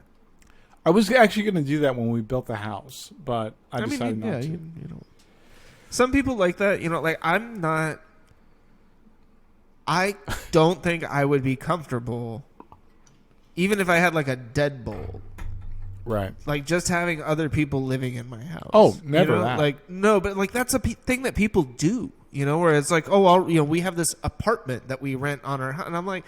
I was actually going to do that when we built the house, but I decided not to. You know. Some people like that, you know, like I don't think I would be comfortable even if I had like a deadbolt. Right. Like just having other people living in my house. Oh, never you know? that. Like, no, but like that's a thing that people do, you know, where it's like, oh, well, you know, we have this apartment that we rent on our house. And I'm like.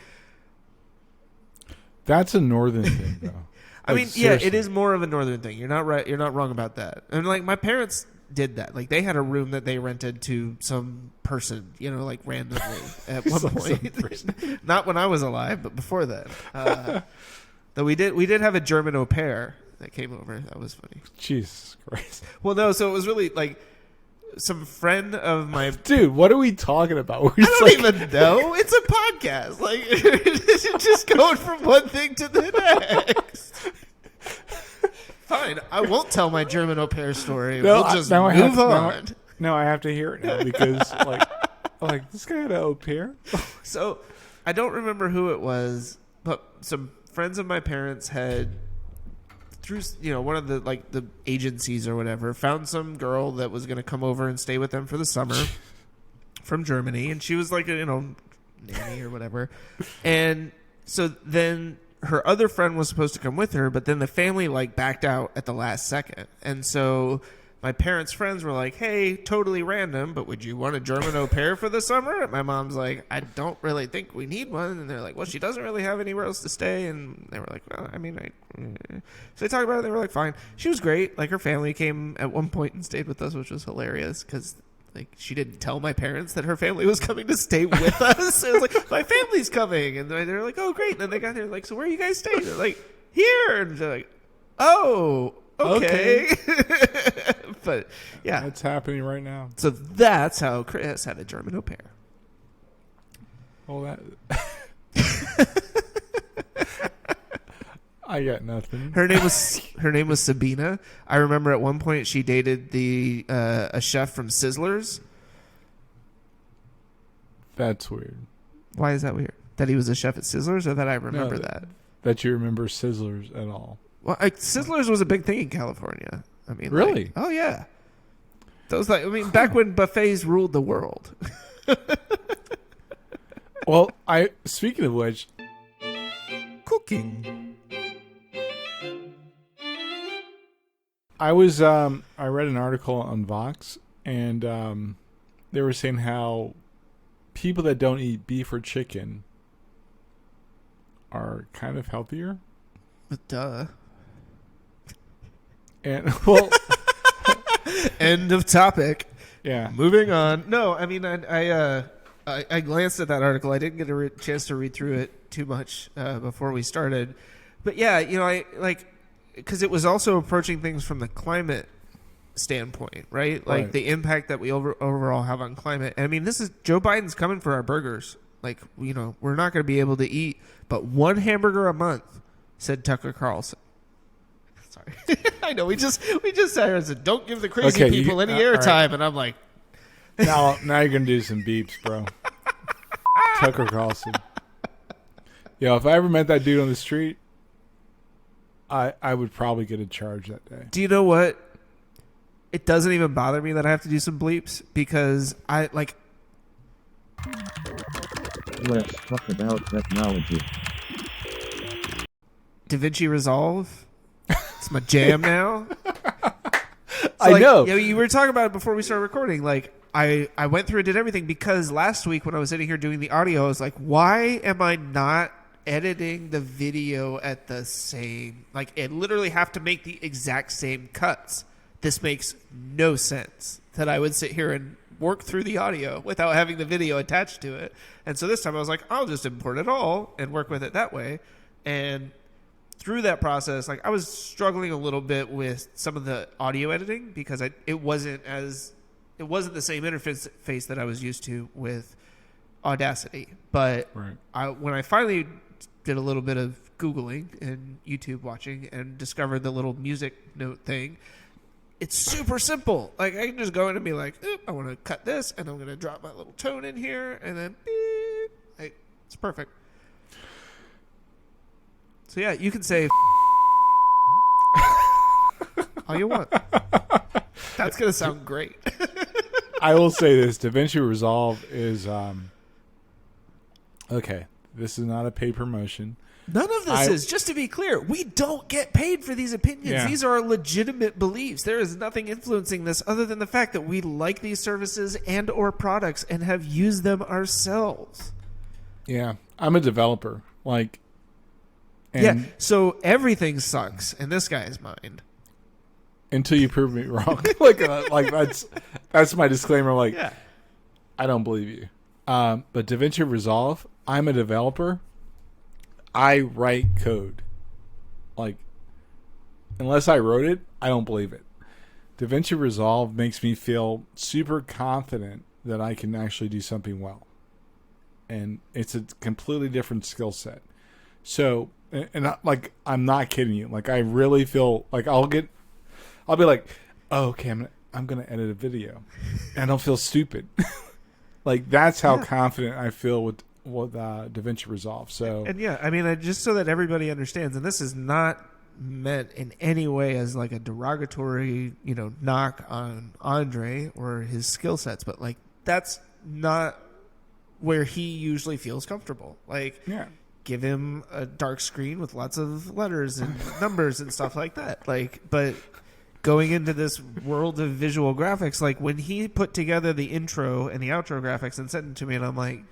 That's a northern thing, though. I mean, seriously. Yeah, it is more of a northern thing. You're not right. You're not wrong about that. And like my parents did that. Like they had a room that they rented to some person, you know, like randomly at one point. Not when I was alive, but before then. Though we did have a German au pair that came over. That was funny. Jesus Christ. Well, no, so it was really like some friend of my dude. What are we talking about? I don't even know. It's a podcast. Like it's just going from one thing to the next. Fine, I won't tell my German au pair story. No, we'll just move on. No, I have to hear it now because, like this guy had an au pair. So, I don't remember who it was, but some friends of my parents had, through one of the agencies or whatever, found some girl that was going to come over and stay with them for the summer from Germany, and she was like a nanny or whatever, and so then her other friend was supposed to come with her, but then the family like backed out at the last second. And so my parents' friends were like, hey, totally random, but would you want a German au pair for the summer? And my mom's like, I don't really think we need one. And they're like, well, she doesn't really have anywhere else to stay. And they were like, well, I mean, so they talked about it. They were like, fine. She was great. Like her family came at one point and stayed with us, which was hilarious because like she didn't tell my parents that her family was coming to stay with us. It was like, my family's coming. And they're like, oh, great. And then they got there like, so where are you guys staying? They're like, here. And they're like, oh, okay. But yeah, that's happening right now. So that's how Chris had a German au pair. Well, I got nothing. Her name was Sabina. I remember at one point she dated a chef from Sizzlers. That's weird. Why is that weird? That he was a chef at Sizzlers, or that I remember that you remember Sizzlers at all? Well, Sizzlers was a big thing in California. I mean, really? Like, oh yeah. Those back when buffets ruled the world. Well, speaking of which, cooking. I read an article on Vox, and they were saying how people that don't eat beef or chicken are kind of healthier. Duh. And well, end of topic. Yeah. Moving on. No, I mean, I glanced at that article. I didn't get a chance to read through it too much before we started, but yeah, I like because it was also approaching things from the climate standpoint, right? Like the impact that we overall have on climate. And I mean, this is Joe Biden's coming for our burgers. Like, we're not going to be able to eat but one hamburger a month, said Tucker Carlson. Sorry. I know we just sat here and said, don't give the crazy people any airtime. Right. And I'm like, now you're going to do some beeps, bro. Tucker Carlson. Yo, if I ever met that dude on the street, I would probably get a charge that day. Do you know what? It doesn't even bother me that I have to do some bleeps because I like. Let's talk about technology. DaVinci Resolve. It's my jam now. I know. You were talking about it before we started recording. Like, I went through and did everything because last week when I was sitting here doing the audio, I was like, why am I not editing the video at the same? Like, I literally have to make the exact same cuts. This makes no sense that I would sit here and work through the audio without having the video attached to it. And so this time I was like, I'll just import it all and work with it that way. And through that process, like I was struggling a little bit with some of the audio editing because it wasn't the same interface that I was used to with Audacity. But when I finally did a little bit of Googling and YouTube watching and discovered the little music note thing, it's super simple. Like I can just go in and be like, I want to cut this and I'm going to drop my little tone in here and then beep. It's perfect. So yeah, you can say all you want. That's going to sound great. I will say this. DaVinci Resolve is okay. This is not a paid promotion. None of this is. Just to be clear, we don't get paid for these opinions. Yeah. These are our legitimate beliefs. There is nothing influencing this other than the fact that we like these services and or products and have used them ourselves. Yeah. I'm a developer. So everything sucks in this guy's mind. Until you prove me wrong. That's my disclaimer. I don't believe you. But DaVinci Resolve, I'm a developer. I write code. Unless I wrote it, I don't believe it. DaVinci Resolve makes me feel super confident that I can actually do something well. And it's a completely different skill set. So, I'm not kidding you. I really feel like I'll be like, oh, okay, I'm gonna edit a video, and I'll feel stupid. That's how confident I feel with DaVinci Resolve. So, and I mean, just so that everybody understands, and this is not meant in any way as a derogatory, knock on Andre or his skill sets, but that's not where he usually feels comfortable. give him a dark screen with lots of letters and numbers and stuff like that. Like, but going into this world of visual graphics, like when he put together the intro and the outro graphics and sent it to me, and I'm like,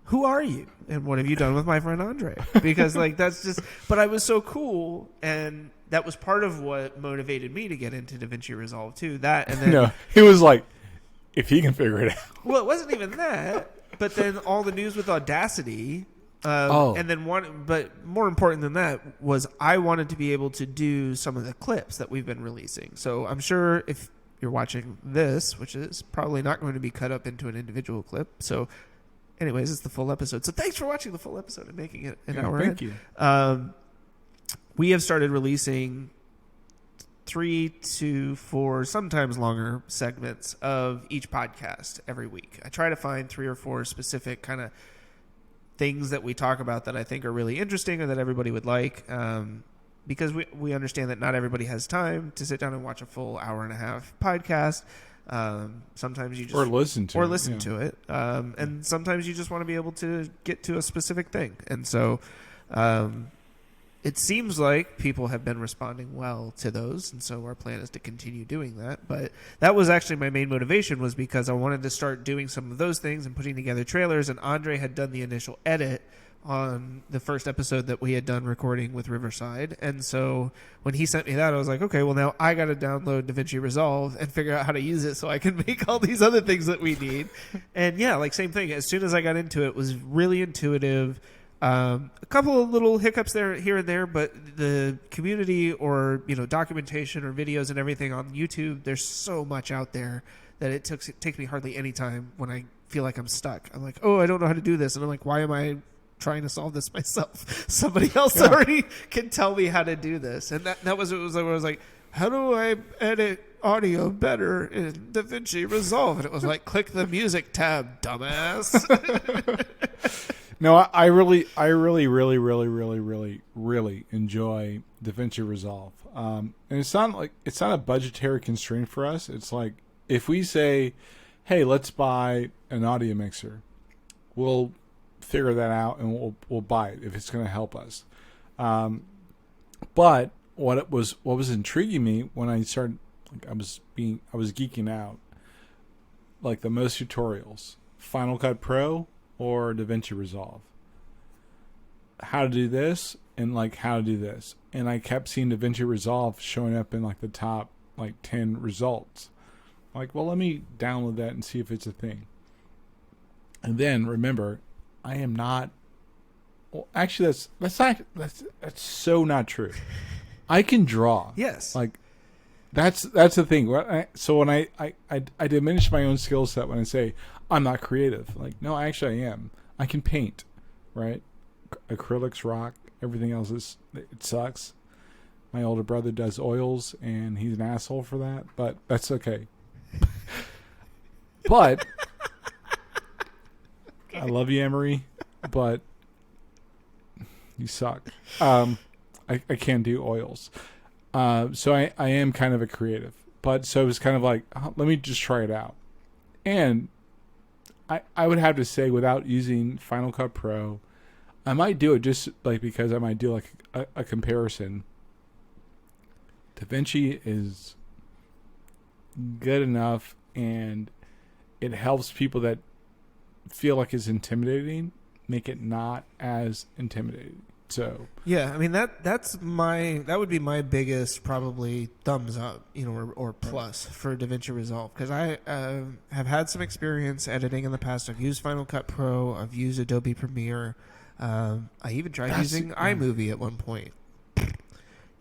who are you? And what have you done with my friend Andre? Because like, that's just, but I was so cool. And that was part of what motivated me to get into DaVinci Resolve too. That, and then, No, he was like, if he can figure it out. well, it wasn't even that, but then all the news with Audacity. And then but more important than that was I wanted to be able to do some of the clips that we've been releasing. So I'm sure if you're watching this, which is probably not going to be cut up into an individual clip. So anyways, it's the full episode. So thanks for watching the full episode and making it an hour. Thank you. We have started releasing 3 to 4, sometimes longer segments of each podcast every week. I try to find 3 or 4 specific kind of things that we talk about that I think are really interesting or that everybody would like, because we understand that not everybody has time to sit down and watch a full hour and a half podcast. Sometimes you just listen to it, and sometimes you just want to be able to get to a specific thing. And so it seems like people have been responding well to those, and so our plan is to continue doing that. But that was actually my main motivation, was because I wanted to start doing some of those things and putting together trailers, and Andre had done the initial edit on the first episode that we had done recording with Riverside. And so when he sent me that, I was like, okay, well, now I got to download DaVinci Resolve and figure out how to use it so I can make all these other things that we need. And yeah, like same thing. As soon as I got into it, it was really intuitive. A couple of little hiccups there, here and there, but the community or, documentation or videos and everything on YouTube, there's so much out there that it takes me hardly any time when I feel like I'm stuck. I'm like, oh, I don't know how to do this. And I'm like, why am I trying to solve this myself? Somebody else already can tell me how to do this. And that was, it was where I was like, how do I edit audio better in DaVinci Resolve? And it was like, click the music tab, dumbass. No, I really enjoy DaVinci Resolve. And it's not a budgetary constraint for us. It's like, if we say, hey, let's buy an audio mixer, we'll figure that out and we'll buy it if it's going to help us. But what was intriguing me when I started, I was geeking out, like the most tutorials, Final Cut Pro or DaVinci Resolve. How to do this and how to do this. And I kept seeing DaVinci Resolve showing up in the top 10 results. Well, let me download that and see if it's a thing. And then remember, I am not. Well, actually, that's so not true. I can draw. Yes. That's the thing. So when I diminish my own skill set when I say I'm not creative. No, actually I am. I can paint, right? Acrylics rock. Everything else it sucks. My older brother does oils, and he's an asshole for that, but that's okay. But I love you, Emery, but you suck. I can't do oils. So I am kind of a creative. But so it was kind of let me just try it out. And I would have to say, without using Final Cut Pro, I might do it just because I might do a comparison. DaVinci is good enough, and it helps people that feel like it's intimidating make it not as intimidating. So yeah, I mean that would be my biggest probably thumbs up, or plus for DaVinci Resolve, because I have had some experience editing in the past. I've used Final Cut Pro, I've used Adobe Premiere, I even tried using iMovie at one point.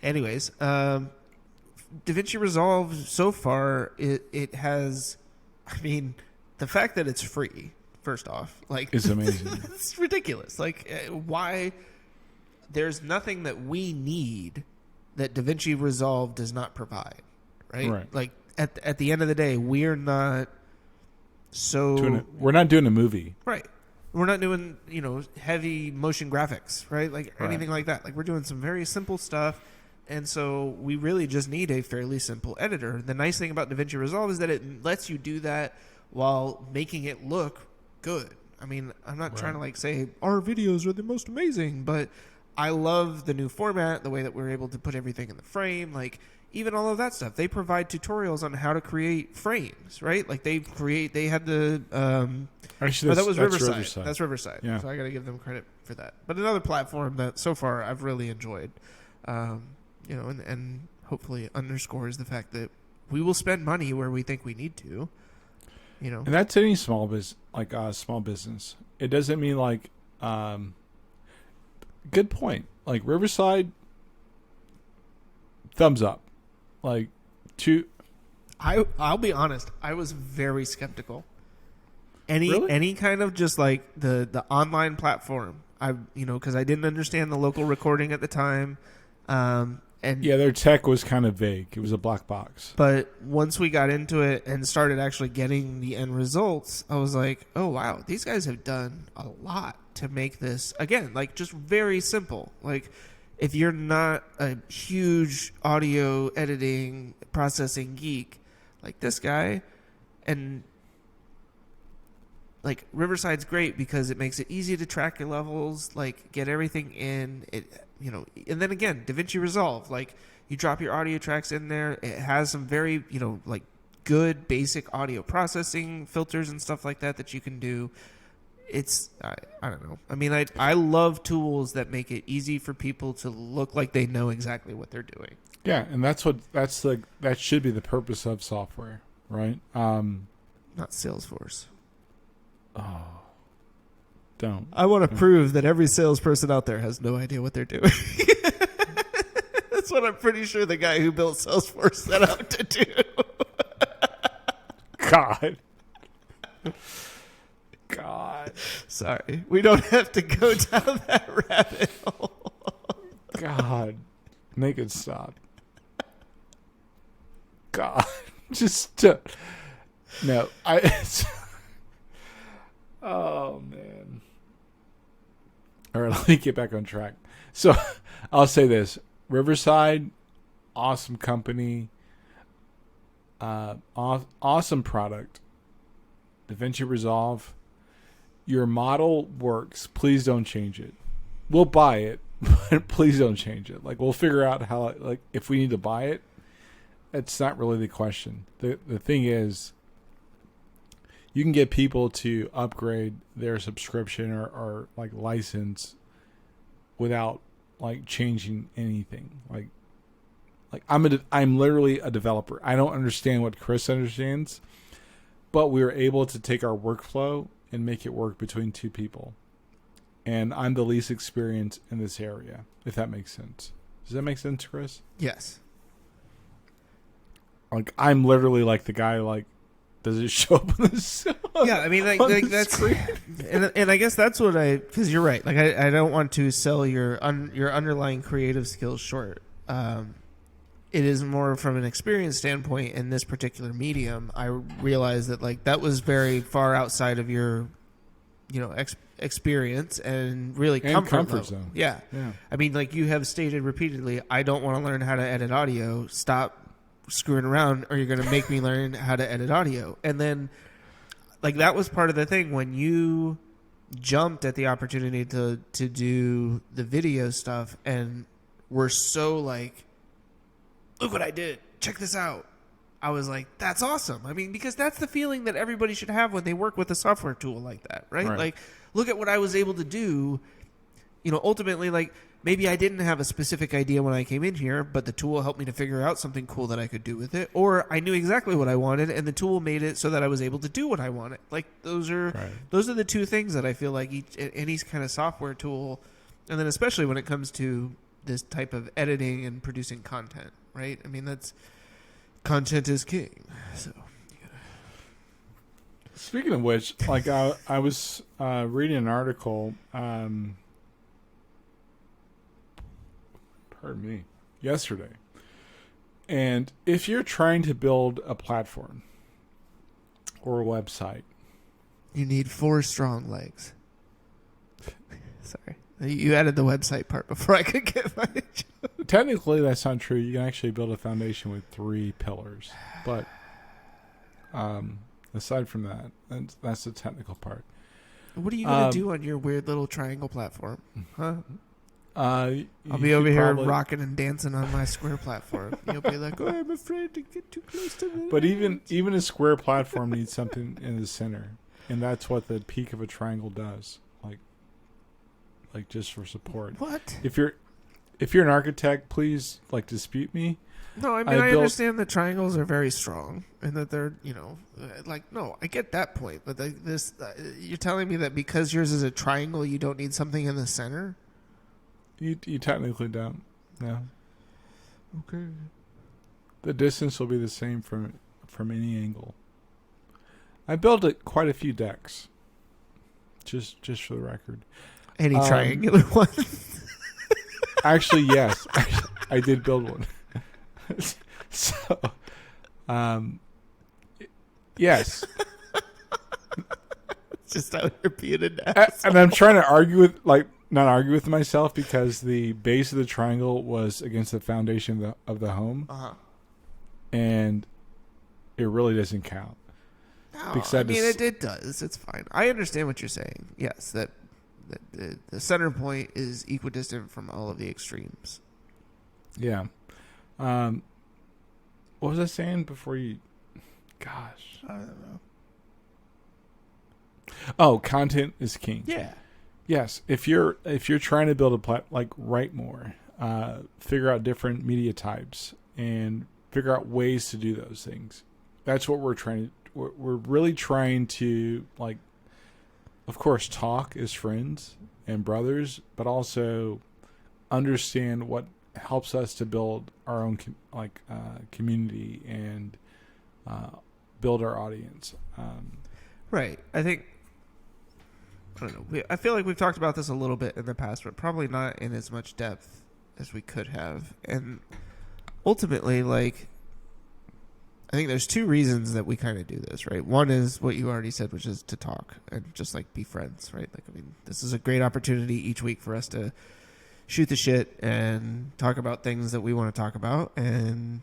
Anyways, DaVinci Resolve so far it has, I mean, the fact that it's free, first off, is amazing. It's ridiculous. Why? There's nothing that we need that DaVinci Resolve does not provide, right? Right. At the end of the day, we're not we're not doing a movie, right? We're not doing heavy motion graphics, right? Anything like that. We're doing some very simple stuff, and so we really just need a fairly simple editor. The nice thing about DaVinci Resolve is that it lets you do that while making it look good. I mean, I'm not trying to like say our videos are the most amazing, but I love the new format, the way that we're able to put everything in the frame, like even all of that stuff. They provide tutorials on how to create frames, right? Like they had the Actually, that was that's Riverside. That's Riverside. Yeah. So I got to give them credit for that. But another platform that so far I've really enjoyed, and hopefully underscores the fact that we will spend money where we think we need to. And that's any small business. It doesn't mean like, good point. Like Riverside, thumbs up. Like, I'll be honest. I was very skeptical. Really? Any kind of just like the online platform. Because I didn't understand the local recording at the time. And yeah, their tech was kind of vague. It was a black box. But once we got into it and started actually getting the end results, I was like, oh, wow, these guys have done a lot to make this, again, like just very simple. Like if you're not a huge audio editing, processing geek like this guy, and like Riverside's great because it makes it easy to track your levels, like get everything in it. And then again, DaVinci Resolve, like you drop your audio tracks in there. It has some very, like good basic audio processing filters and stuff like that you can do. It's, I don't know. I mean, I love tools that make it easy for people to look like they know exactly what they're doing. Yeah. And that should be the purpose of software, right? Not Salesforce. Oh, don't. I want to prove that every salesperson out there has no idea what they're doing. That's what I'm pretty sure the guy who built Salesforce set out to do. God. Sorry. We don't have to go down that rabbit hole. God. Make it stop. God. Just no. Oh, man. All right, let me get back on track. So I'll say this. Riverside, awesome company. Awesome product. DaVinci Resolve. Your model works. Please don't change it. We'll buy it, but please don't change it. Like, we'll figure out how, like, if we need to buy it. It's not really the question. The thing is, you can get people to upgrade their subscription or like license without like changing anything. Like I'm literally a developer. I don't understand what Chris understands, but we were able to take our workflow and make it work between two people. And I'm the least experienced in this area, if that makes sense. Does that make sense, Chris? Yes. Like I'm literally like the guy like, does it show up on the yeah, I mean, like that's, and I guess that's what because you're right. Like I don't want to sell your underlying creative skills short. It is more from an experience standpoint in this particular medium. I realize that like that was very far outside of your, experience and really comfort zone. Yeah. I mean, like you have stated repeatedly, I don't want to learn how to edit audio. Stop screwing around or you're going to make me learn how to edit audio. And then like that was part of the thing when you jumped at the opportunity to do the video stuff and were so like, look what I did, check this out. I was like, that's awesome. I mean, because that's the feeling that everybody should have when they work with a software tool like that, right? Like, look at what I was able to do. Ultimately, like, maybe I didn't have a specific idea when I came in here, but the tool helped me to figure out something cool that I could do with it. Or I knew exactly what I wanted, and the tool made it so that I was able to do what I wanted. Like, those are the two things that I feel like any kind of software tool, and then especially when it comes to this type of editing and producing content, right? I mean, that's content is king. So, speaking of which, like I was reading an article, pardon me, yesterday, and if you're trying to build a platform or a website, you need 4 strong legs. Sorry. You added the website part before I could get my joke. Technically, that's not true. You can actually build a foundation with 3 pillars. But aside from that, that's the technical part. What are you gonna do on your weird little triangle platform? Huh? I'll I'll be over here rocking and dancing on my square platform. You'll be like, "Oh, I'm afraid to get too close to the." But even a square platform needs something in the center, and that's what the peak of a triangle does. Like just for support. What? If you're an architect, please dispute me. No, I mean I understand that triangles are very strong and that they're no, I get that point. But you're telling me that because yours is a triangle, you don't need something in the center. You technically don't. No. Okay. The distance will be the same from any angle. I built quite a few decks. Just for the record. Any triangular ones? Actually, yes. I did build one. So, yes. Just out here being an ass. And I'm trying to not argue with myself because the base of the triangle was against the foundation of the home. Uh-huh. And it really doesn't count. No, it does. It's fine. I understand what you're saying. Yes, that the center point is equidistant from all of the extremes. Yeah. What was I saying before you? Gosh. I don't know. Oh, content is king. Yeah. Yes. If you're trying to build write more, figure out different media types and figure out ways to do those things. That's what we're trying to. We're really trying to of course, talk as friends and brothers, but also understand what helps us to build our own community and build our audience. Right. I think, I don't know. I feel like we've talked about this a little bit in the past, but probably not in as much depth as we could have. And ultimately, I think there's two reasons that we kind of do this, right? One is what you already said, which is to talk and just be friends, right? This is a great opportunity each week for us to shoot the shit and talk about things that we want to talk about. And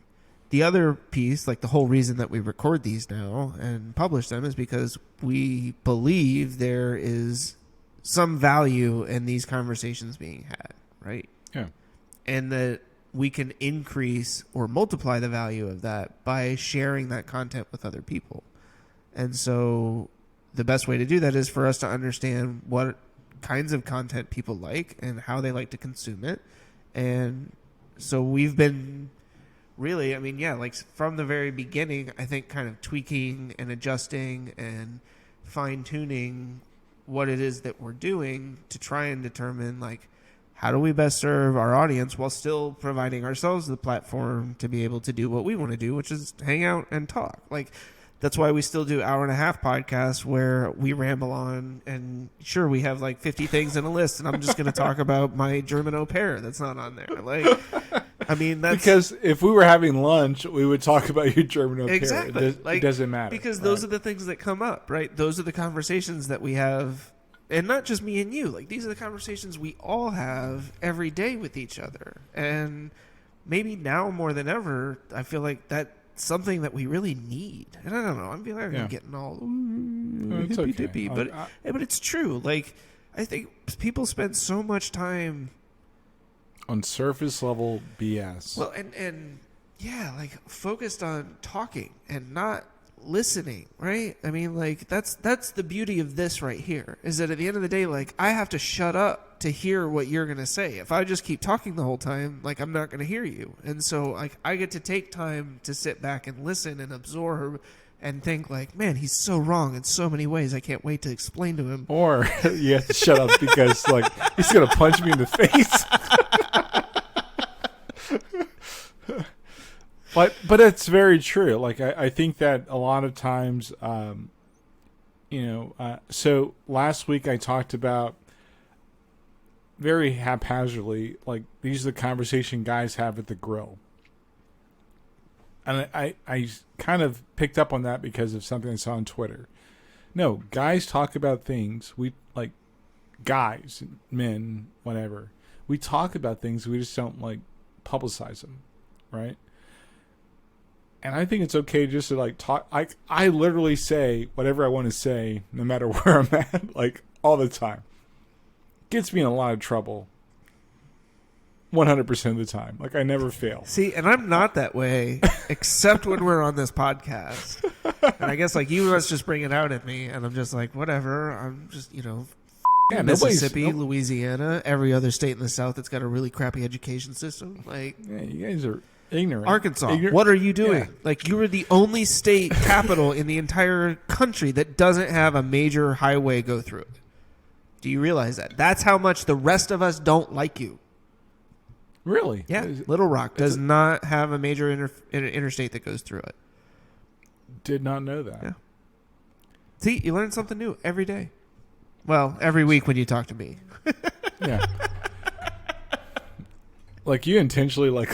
the other piece, the whole reason that we record these now and publish them is because we believe there is some value in these conversations being had, right? Yeah. And that we can increase or multiply the value of that by sharing that content with other people. And so the best way to do that is for us to understand what kinds of content people like and how they like to consume it. And so we've been really, from the very beginning, I think kind of tweaking and adjusting and fine-tuning what it is that we're doing to try and determine how do we best serve our audience while still providing ourselves the platform to be able to do what we want to do, which is hang out and talk. That's why we still do hour-and-a-half podcasts where we ramble on, and sure, we have 50 things in a list, and I'm just going to talk about my German au pair that's not on there. That's because if we were having lunch, we would talk about your German au pair. Exactly. It doesn't matter. Because those are the things that come up, right? Those are the conversations that we have. And not just me and you. These are the conversations we all have every day with each other. And maybe now more than ever, I feel like that's something that we really need. And I don't know. I'm getting all hippy-dippy. Okay. But it's true. I think people spend so much time on surface level BS. Well, and focused on talking and not listening, right? That's the beauty of this right here, is that at the end of the day, I have to shut up to hear what you're going to say. If I just keep talking the whole time, I'm not going to hear you. And so I get to take time to sit back and listen and absorb and think man, he's so wrong in so many ways. I can't wait to explain to him. Or you have to shut up because he's going to punch me in the face. But it's very true. I think that a lot of times, so last week I talked about very haphazardly, these are the conversation guys have at the grill. And I kind of picked up on that because of something I saw on Twitter. No, guys talk about things. We guys, men, whatever. We talk about things. We just don't publicize them, right? And I think it's okay just to talk. I literally say whatever I want to say, no matter where I'm at. all the time. Gets me in a lot of trouble. 100% of the time. Like, I never fail. See, and I'm not that way, except when we're on this podcast. And I guess, like, you must just bring it out at me, and I'm just like, whatever. I'm just, Yeah, Mississippi, Louisiana, every other state in the South that's got a really crappy education system. Like, yeah, you guys are ignorant. Arkansas, what are you doing? Yeah. Like, you are the only state capital in the entire country that doesn't have a major highway go through it. Do you realize that? That's how much the rest of us don't like you. Really? Yeah. Little Rock does not have a major interstate that goes through it. Did not know that. Yeah. See, you learn something new every day. Well, every week when you talk to me. Yeah. Like, you intentionally, like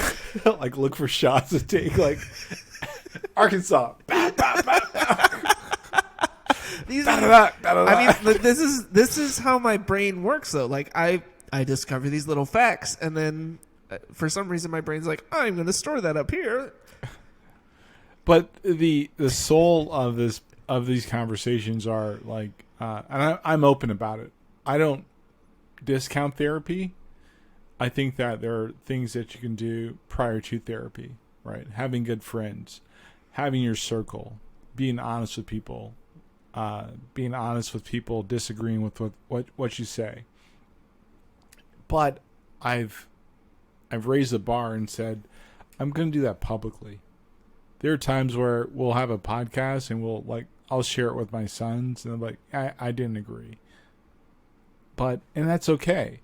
look for shots to take, like, Arkansas. I mean, this is how my brain works, though. Like, I discover these little facts, and then for some reason my brain's like, I'm going to store that up here. But the soul of these conversations are like, and I'm open about it. I don't discount therapy. I think that there are things that you can do prior to therapy, right? Having good friends, having your circle, being honest with people, disagreeing with what you say. But I've raised the bar and said, I'm going to do that publicly. There are times where we'll have a podcast and I'll share it with my sons, and I'm like, I didn't agree. And that's okay,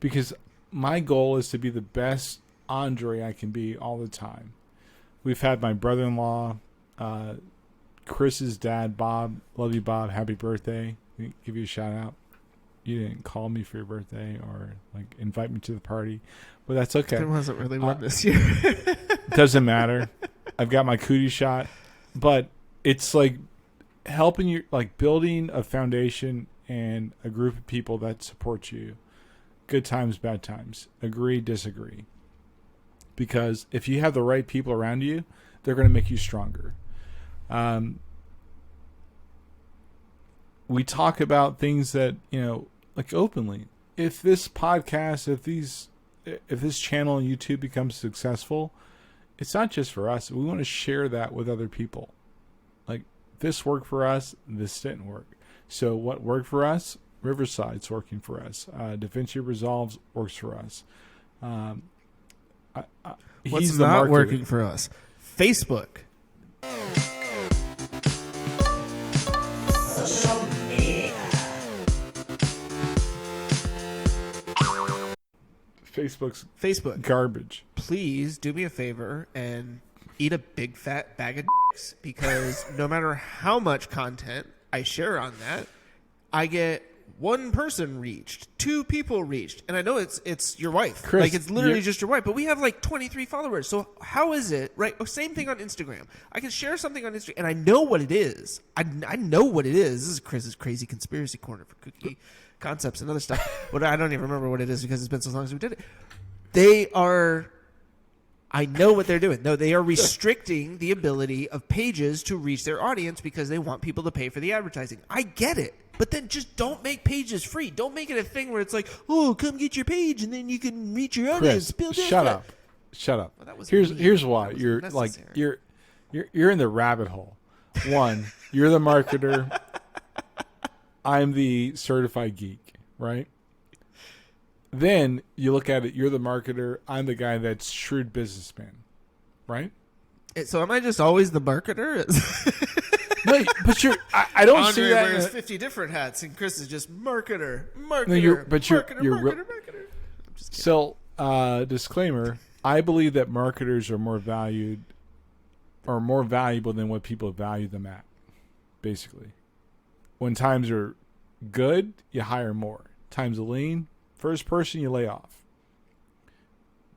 because my goal is to be the best Andre I can be all the time. We've had my brother-in-law, Chris's dad, Bob. Love you, Bob. Happy birthday. Give you a shout out. You didn't call me for your birthday or like invite me to the party, but that's okay. There wasn't really one this year. Doesn't matter. I've got my cootie shot, but it's like helping you, like building a foundation and a group of people that support you. Good times, bad times. Agree, disagree. Because if you have the right people around you, they're going to make you stronger. We talk about things that, like openly. If this podcast, if this channel on YouTube becomes successful, it's not just for us. We want to share that with other people. Like, this worked for us, this didn't work. So what worked for us? Riverside's working for us. DaVinci Resolves works for us. What's not working for us? Facebook. Facebook garbage. Please do me a favor and eat a big fat bag of dicks, because no matter how much content I share on that, I get one person reached, 2 people reached, and I know it's your wife. Chris, like, it's literally just your wife, but we have like 23 followers. So how is it, right? Same thing on Instagram. I can share something on Instagram, and I know what it is. I know what it is. This is Chris's crazy conspiracy corner for cookie concepts and other stuff, but I don't even remember what it is because it's been so long since we did it. I know what they're doing. No, they are restricting the ability of pages to reach their audience because they want people to pay for the advertising. I get it. But then just don't make pages free. Don't make it a thing where it's like, oh, come get your page and then you can reach your audience. Chris, shut up. Well, here's why. You're like you're in the rabbit hole. One, you're the marketer. I'm the certified geek, right? Then you look at it, you're the marketer, I'm the guy that's shrewd businessman, right? So am I just always the marketer? No, but I don't Andre see that. Wears 50 different hats, and Chris is just marketer. No, you're marketer. So, disclaimer, I believe that marketers are more valuable than what people value them at, basically. When times are good, you hire more. Times are lean, first person you lay off.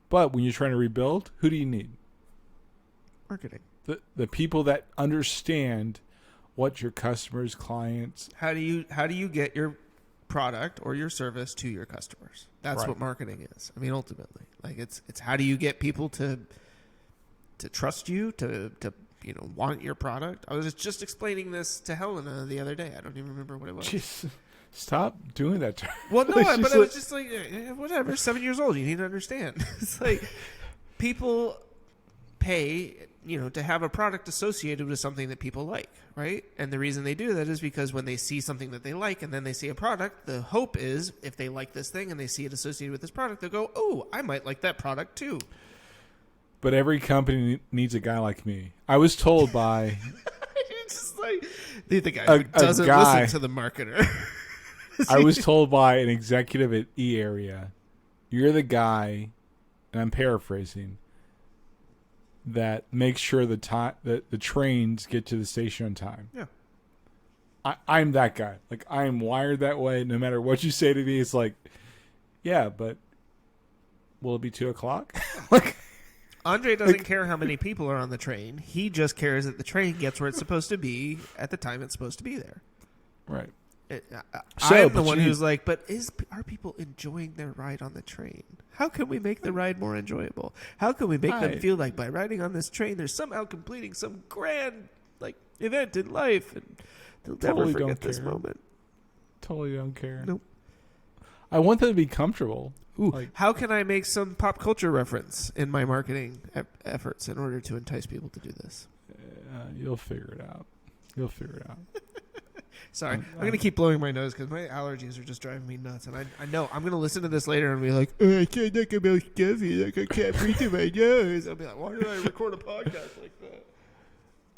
But when you're trying to rebuild, who do you need? Marketing. The people that understand what your customers, clients. How do you get your product or your service to your customers? That's right. What marketing is. I mean, ultimately, like it's how do you get people to trust you, to want your product? I was just explaining this to Helena the other day. I don't even remember what it was. Jeez. Stop doing that to her. Well, no, Like, she's but I was just like, whatever. 7 years old, you need to understand. It's like people pay, to have a product associated with something that people like, right? And the reason they do that is because when they see something that they like and then they see a product, the hope is if they like this thing and they see it associated with this product, they'll go, oh, I might like that product too. But every company needs a guy like me. I was told by It's just like the guy who doesn't listen to the marketer. I was told by an executive at E Area, you're the guy, and I'm paraphrasing, that makes sure the trains get to the station on time. Yeah. I'm that guy. Like, I am wired that way. No matter what you say to me, it's like, yeah, but will it be 2:00? Like, Andre doesn't care how many people are on the train. He just cares that the train gets where it's supposed to be at the time it's supposed to be there. right. I'm the one who's like, but are people enjoying their ride on the train? How can we make the ride more enjoyable? How can we make them feel like by riding on this train, they're somehow completing some grand event in life, and they'll never forget this moment. Totally don't care. Nope. I want them to be comfortable. Ooh, how can I make some pop culture reference in my marketing efforts in order to entice people to do this? You'll figure it out. Sorry, I'm going to keep blowing my nose because my allergies are just driving me nuts. And I know I'm going to listen to this later and be like, oh, I can't talk about stuffy. Like, I can't breathe through my nose. I'll be like, why did I record a podcast like that?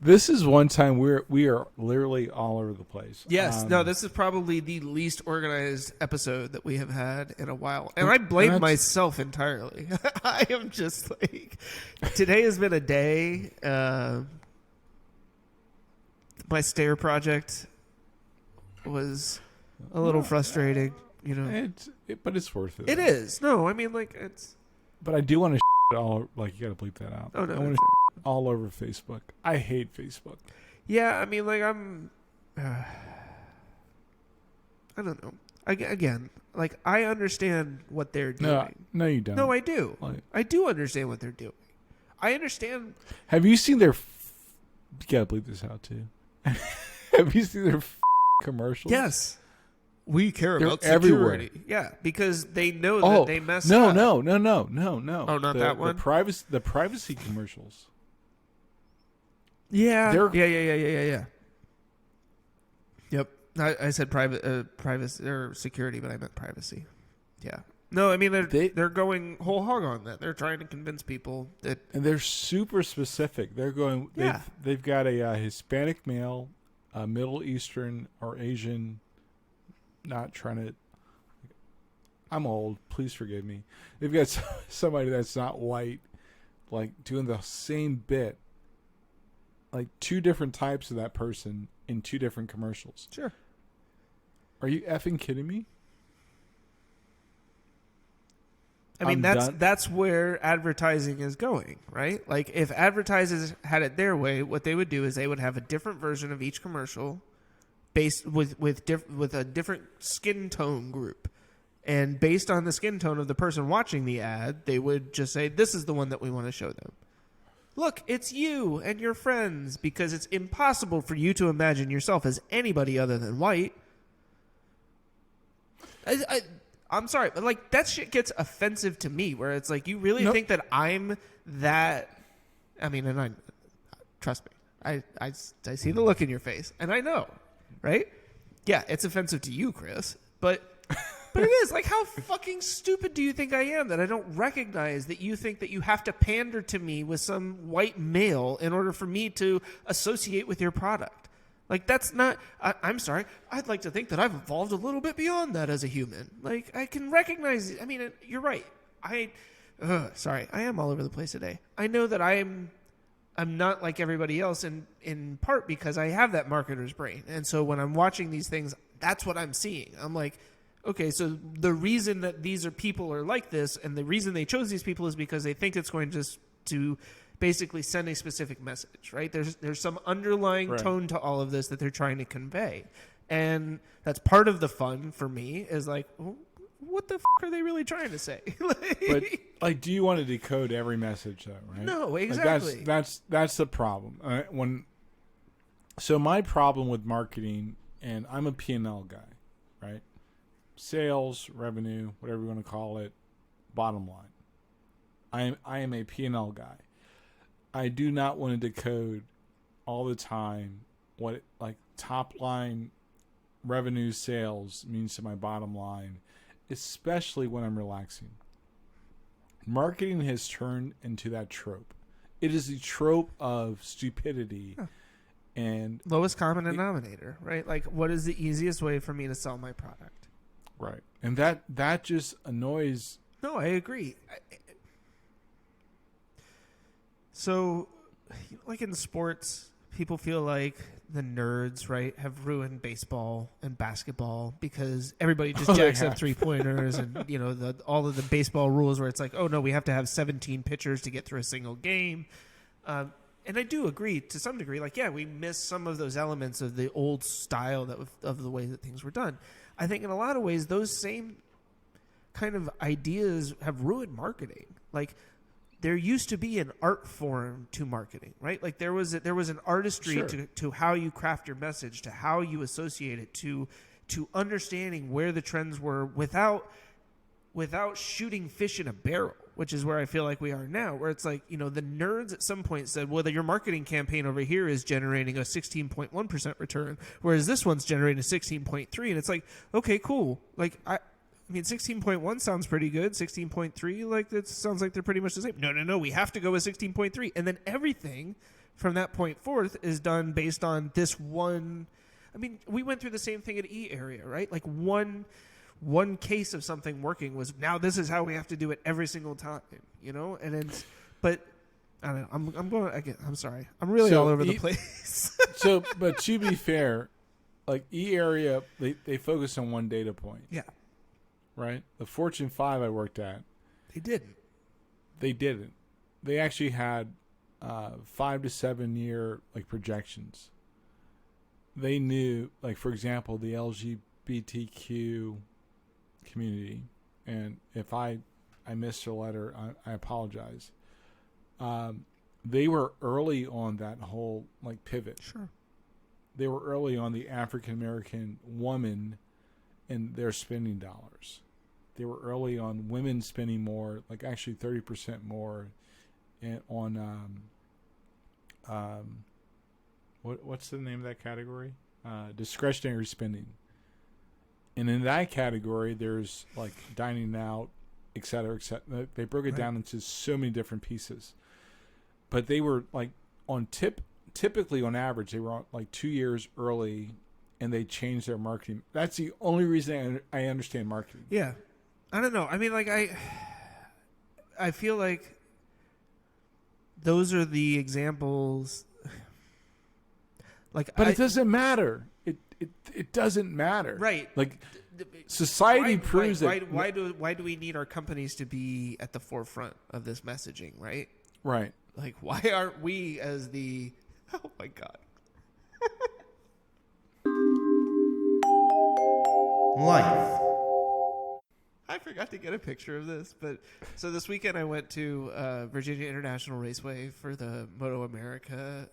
This is one time we are literally all over the place. Yes. No, this is probably the least organized episode that we have had in a while. And I blame myself entirely. I am just like, today has been a day. My stair project was a little frustrating, but it's worth it. It is. No, I mean, it's. But I do want to all you got to bleep that out. Oh no, I want to all over Facebook. I hate Facebook. Yeah, I mean, I'm. I don't know. Again, I understand what they're doing. No, you don't. No, I do. I do understand what they're doing. I understand. Have you seen their? You got to bleep this out too. Have you seen their commercials? Yes. We care They're about security. Everywhere. Yeah, because they know that they mess no, up. No. Oh, not that one? The privacy commercials. Yeah. Yeah. Yep. I said privacy or security, but I meant privacy. Yeah. No, I mean they're going whole hog on that. They're trying to convince people that, and they're super specific. They're going. Yeah. They've got a Hispanic male, a Middle Eastern or Asian. Not trying to. I'm old. Please forgive me. They've got somebody that's not white, doing the same bit. Two different types of that person in two different commercials. Sure. Are you effing kidding me? I mean, that's where advertising is going, right? If advertisers had it their way, what they would do is they would have a different version of each commercial based with a different skin tone group. And based on the skin tone of the person watching the ad, they would just say, this is the one that we want to show them. Look, it's you and your friends, because it's impossible for you to imagine yourself as anybody other than white. I'm sorry, but that shit gets offensive to me, where it's you really think that I'm that. I mean, and trust me, I see the look in your face, and I know, right? Yeah, it's offensive to you, Chris, but it is. How fucking stupid do you think I am that I don't recognize that you think that you have to pander to me with some white male in order for me to associate with your product? That's not. I'm sorry. I'd like to think that I've evolved a little bit beyond that as a human. I can recognize. I mean, you're right. Sorry. I am all over the place today. I know that I'm not like everybody else, in part because I have that marketer's brain, and so when I'm watching these things, that's what I'm seeing. I'm like, okay, so the reason that these people are like this, and the reason they chose these people is because they think it's going to basically send a specific message, right? There's some underlying tone to all of this that they're trying to convey. And that's part of the fun for me is what the are they really trying to say? But do you want to decode every message though, right? No, exactly. That's the problem. So my problem with marketing, and I'm a P&L guy, right? Sales, revenue, whatever you want to call it, bottom line. I am a P&L guy. I do not want to decode all the time what like top line revenue sales means to my bottom line, especially when I'm relaxing. Marketing has turned into that trope. It is the trope of stupidity and lowest common denominator, right? Like, what is the easiest way for me to sell my product? right. And that just annoys. No, I agree. So, like in sports, people feel like the nerds, right, have ruined baseball and basketball because everybody just jacks up 3-pointers and, you know, all of the baseball rules where it's like, oh, no, we have to have 17 pitchers to get through a single game. And I do agree to some degree. Like, yeah, we miss some of those elements of the old style of the way that things were done. I think in a lot of ways, those same kind of ideas have ruined marketing. Like, there used to be an art form to marketing, right? Like there was an artistry Sure. to how you craft your message, to how you associate it, to understanding where the trends were without shooting fish in a barrel, which is where I feel like we are now, where it's like, you know, the nerds at some point said, well, your marketing campaign over here is generating a 16.1% return, whereas this one's generating a 16.3%. And it's like, okay, cool. Like, I mean, 16.1 sounds pretty good. 16.3, like, that sounds like they're pretty much the same. No. We have to go with 16.3. And then everything from that point forth is done based on this one. I mean, we went through the same thing at E Area, right? Like one case of something working was now this is how we have to do it every single time, you know? And it's, but I don't know. I'm going again. I'm sorry. I'm really all over the place. But to be fair, like E Area, they focus on one data point. Yeah. Right? The Fortune 5 I worked at, They didn't. They actually had 5 to 7 year like projections. They knew, like, for example, the LGBTQ community, and if I missed a letter, I apologize. They were early on that whole like pivot. Sure. They were early on the African American woman and their spending dollars. They were early on women spending more, like actually 30% more, and on what's the name of that category? Discretionary spending. And in that category, there's like dining out, et cetera, et cetera. They broke it down into so many different pieces. But they were like typically on average, they were on like 2 years early, and they changed their marketing. That's the only reason I understand marketing. Yeah. I don't know. I mean, like, I feel like those are the examples. Like, but it doesn't matter. It doesn't matter. Right. Like, society proves that. Why do we need our companies to be at the forefront of this messaging, right? Right. Like, why aren't we as the... Oh, my God. Life. I forgot to get a picture of this, but so this weekend I went to Virginia International Raceway for the Moto America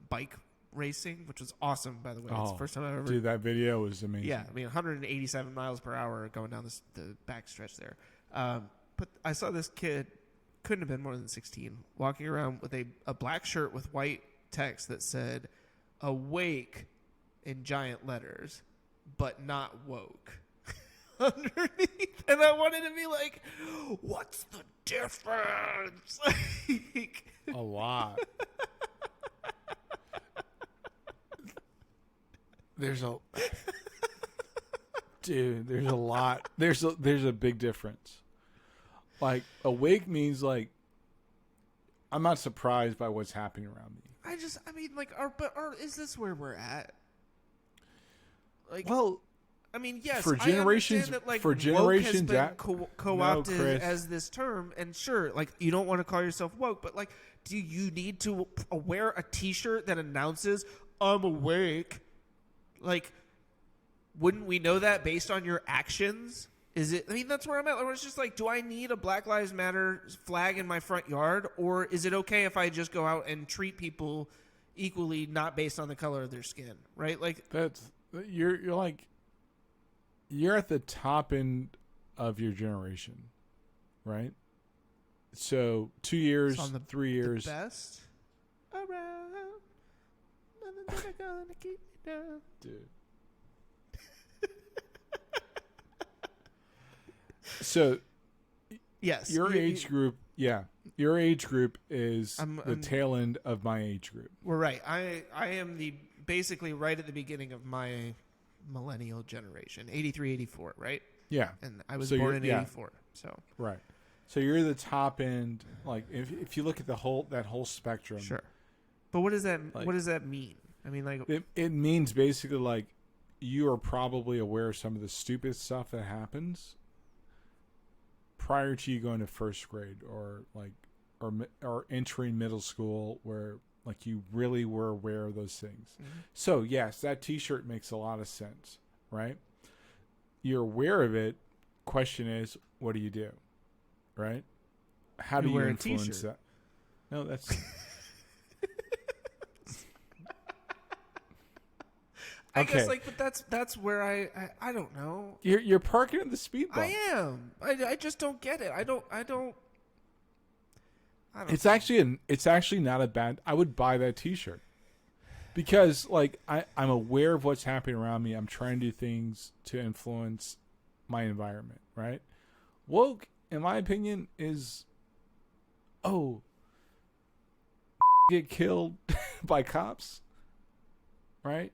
bike racing, which was awesome, by the way. It's the first time I've ever... Dude, that video was amazing. Yeah, I mean, 187 miles per hour going down the back stretch there. But I saw this kid, couldn't have been more than 16, walking around with a black shirt with white text that said, "Awake" in giant letters, but not woke. Underneath, and I wanted to be like, what's the difference? Like, A lot. There's a lot. There's a big difference. Like, awake means like I'm not surprised by what's happening around me. is this where we're at? Like, Well, I mean, yes, for generations, I understand that, like, for generations, woke has been co-opted no, Chris. as this term, and sure, like, you don't want to call yourself woke, but like, do you need to wear a T-shirt that announces "I'm awake"? Like, wouldn't we know that based on your actions? Is it? I mean, that's where I'm at. Where it's just like, do I need a Black Lives Matter flag in my front yard, or is it okay if I just go out and treat people equally, not based on the color of their skin? Right? Like, you're like, you're at the top end of your generation, right? So 2 years, It's on the 3 years. The best around. Nothing's ever gonna keep me down. Dude. So Yes. your age group, your age group is the tail end of my age group. We're right. I am basically right at the beginning of my millennial generation, 83, 84, right? Yeah. And I was So born in you're- 84. So Right. So you're the top end. Like if you look at that whole spectrum, sure. But what does that Like- what does that mean? I mean, like, it means basically like you are probably aware of some of the stupid stuff that happens prior to you going to first grade or entering middle school, where like you really were aware of those things. Mm-hmm. So yes, that T-shirt makes a lot of sense, right? You're aware of it. Question is, what do you do? Right? How do You you wear a influence T-shirt. that? No, that's. I Okay. guess like, but that's where I don't know. You're parking at the speed bump. I am. I just don't get it. I don't. It's actually not a bad. I would buy that T-shirt because like I'm aware of what's happening around me. I'm trying to do things to influence my environment. Right? Woke, in my opinion, is get killed by cops. Right?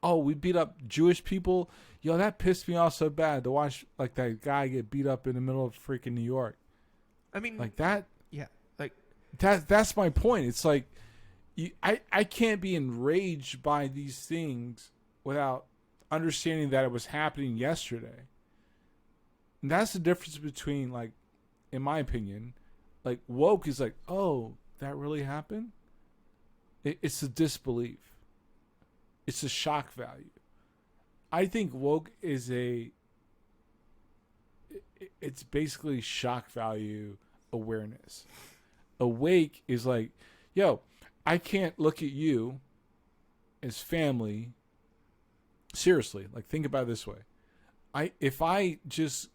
Oh, we beat up Jewish people. Yo, that pissed me off so bad to watch like that guy get beat up in the middle of freaking New York. I mean, Like that. yeah, like That's my point. It's like I can't be enraged by these things without understanding that it was happening yesterday. And that's the difference between, like, in my opinion, like woke is like, oh, that really happened? It's a disbelief. It's a shock value. I think woke is it's basically shock value awareness. Awake is like, yo, I can't look at you as family. Seriously, like think about it this way. If I just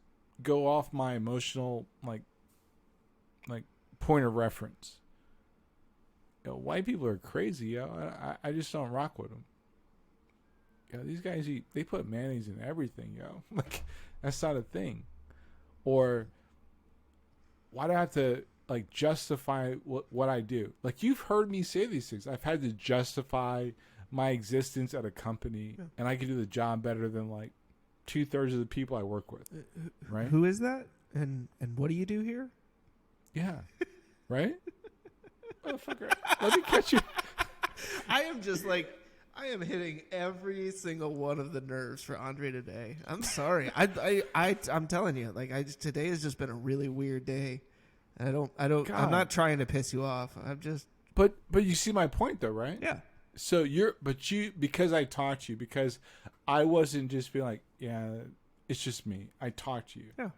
go off my emotional like point of reference, yo, white people are crazy, yo. I just don't rock with them. Yo, these guys they put mayonnaise in everything, yo. Like that's not a thing. Or why do I have to like justify what I do? Like you've heard me say these things. I've had to justify my existence at a company, and I can do the job better than like 2/3 of the people I work with. Right? who is that? And what do you do here? Yeah. Right? Motherfucker. Let me catch you. I am just like, I am hitting every single one of the nerves for Andre today. I'm sorry. I'm telling you, like today has just been a really weird day. I'm God. not trying to piss you off. I'm just. But you see my point though, right? Yeah. So because I taught you, because I wasn't just being like, yeah, it's just me. I taught you. Yeah.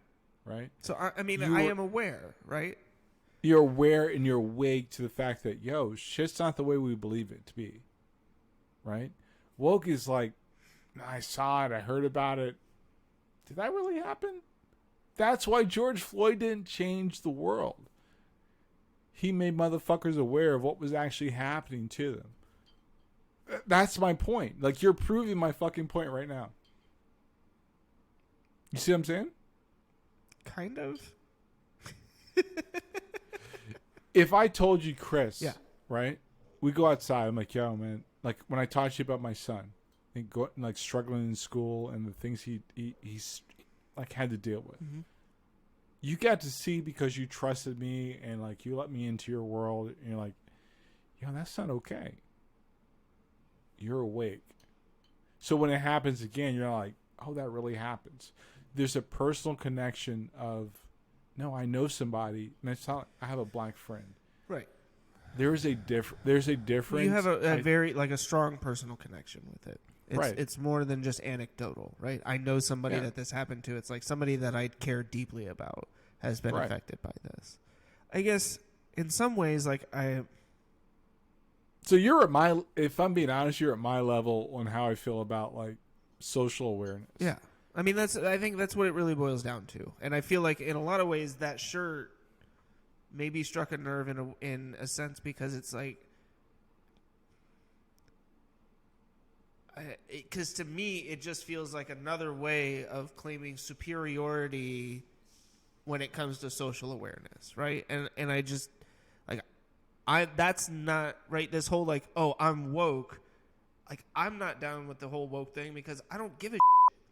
Right? So I mean, You I were- am aware, right? You're aware and you're awake to the fact that, yo, shit's not the way we believe it to be. Right? Woke is like, I saw it, I heard about it. Did that really happen? That's why George Floyd didn't change the world. He made motherfuckers aware of what was actually happening to them. That's my point. Like, you're proving my fucking point right now. You see what I'm saying? Kind of. If I told you, Chris, Yeah. right? We go outside. I'm like, yo, man. Like when I taught you about my son, and like struggling in school and the things he's like had to deal with. Mm-hmm. You got to see because you trusted me and like you let me into your world. And you're like, yo, that's not okay. You're awake. So when it happens again, you're like, oh, that really happens. There's a personal connection of, no, I know somebody, and it's not like I have a black friend. Right. There's a difference. You have a very like a strong personal connection with it. It's, Right. It's more than just anecdotal, right? I know somebody Yeah. that this happened to. It's like somebody that I care deeply about has been Right. affected by this. I guess in some ways, like So you're at if I'm being honest, you're at my level on how I feel about like social awareness. yeah. I mean, I think that's what it really boils down to. And I feel like in a lot of ways that shirt maybe struck a nerve in a sense because it's like, because to me it just feels like another way of claiming superiority when it comes to social awareness, right? And I just like that's not right. This whole like, oh, I'm woke. Like, I'm not down with the whole woke thing because I don't give a shit.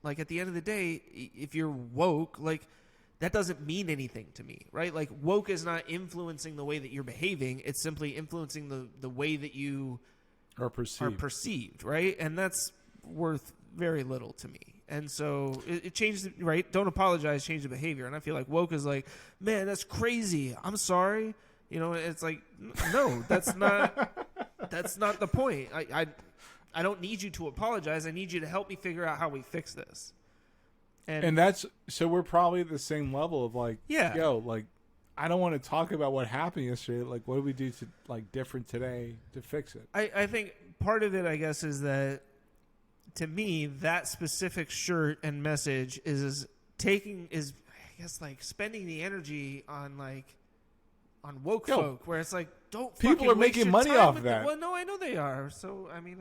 Like, at the end of the day, if you're woke, like, that doesn't mean anything to me, right? Like, woke is not influencing the way that you're behaving. It's simply influencing the way that you are perceived, right? And that's worth very little to me. And so it changes, right? Don't apologize, change the behavior. And I feel like woke is like, man, that's crazy. I'm sorry. You know, it's like, no, that's not the point. I don't need you to apologize. I need you to help me figure out how we fix this. And that's, so we're probably at the same level of like, yeah, yo, like, I don't want to talk about what happened yesterday. Like, what do we do to like different today to fix it? I think part of it, I guess, is that to me, that specific shirt and message is I guess, like spending the energy on woke folk, where it's like, don't people are making money off that. Well, no, I know they are. So I mean,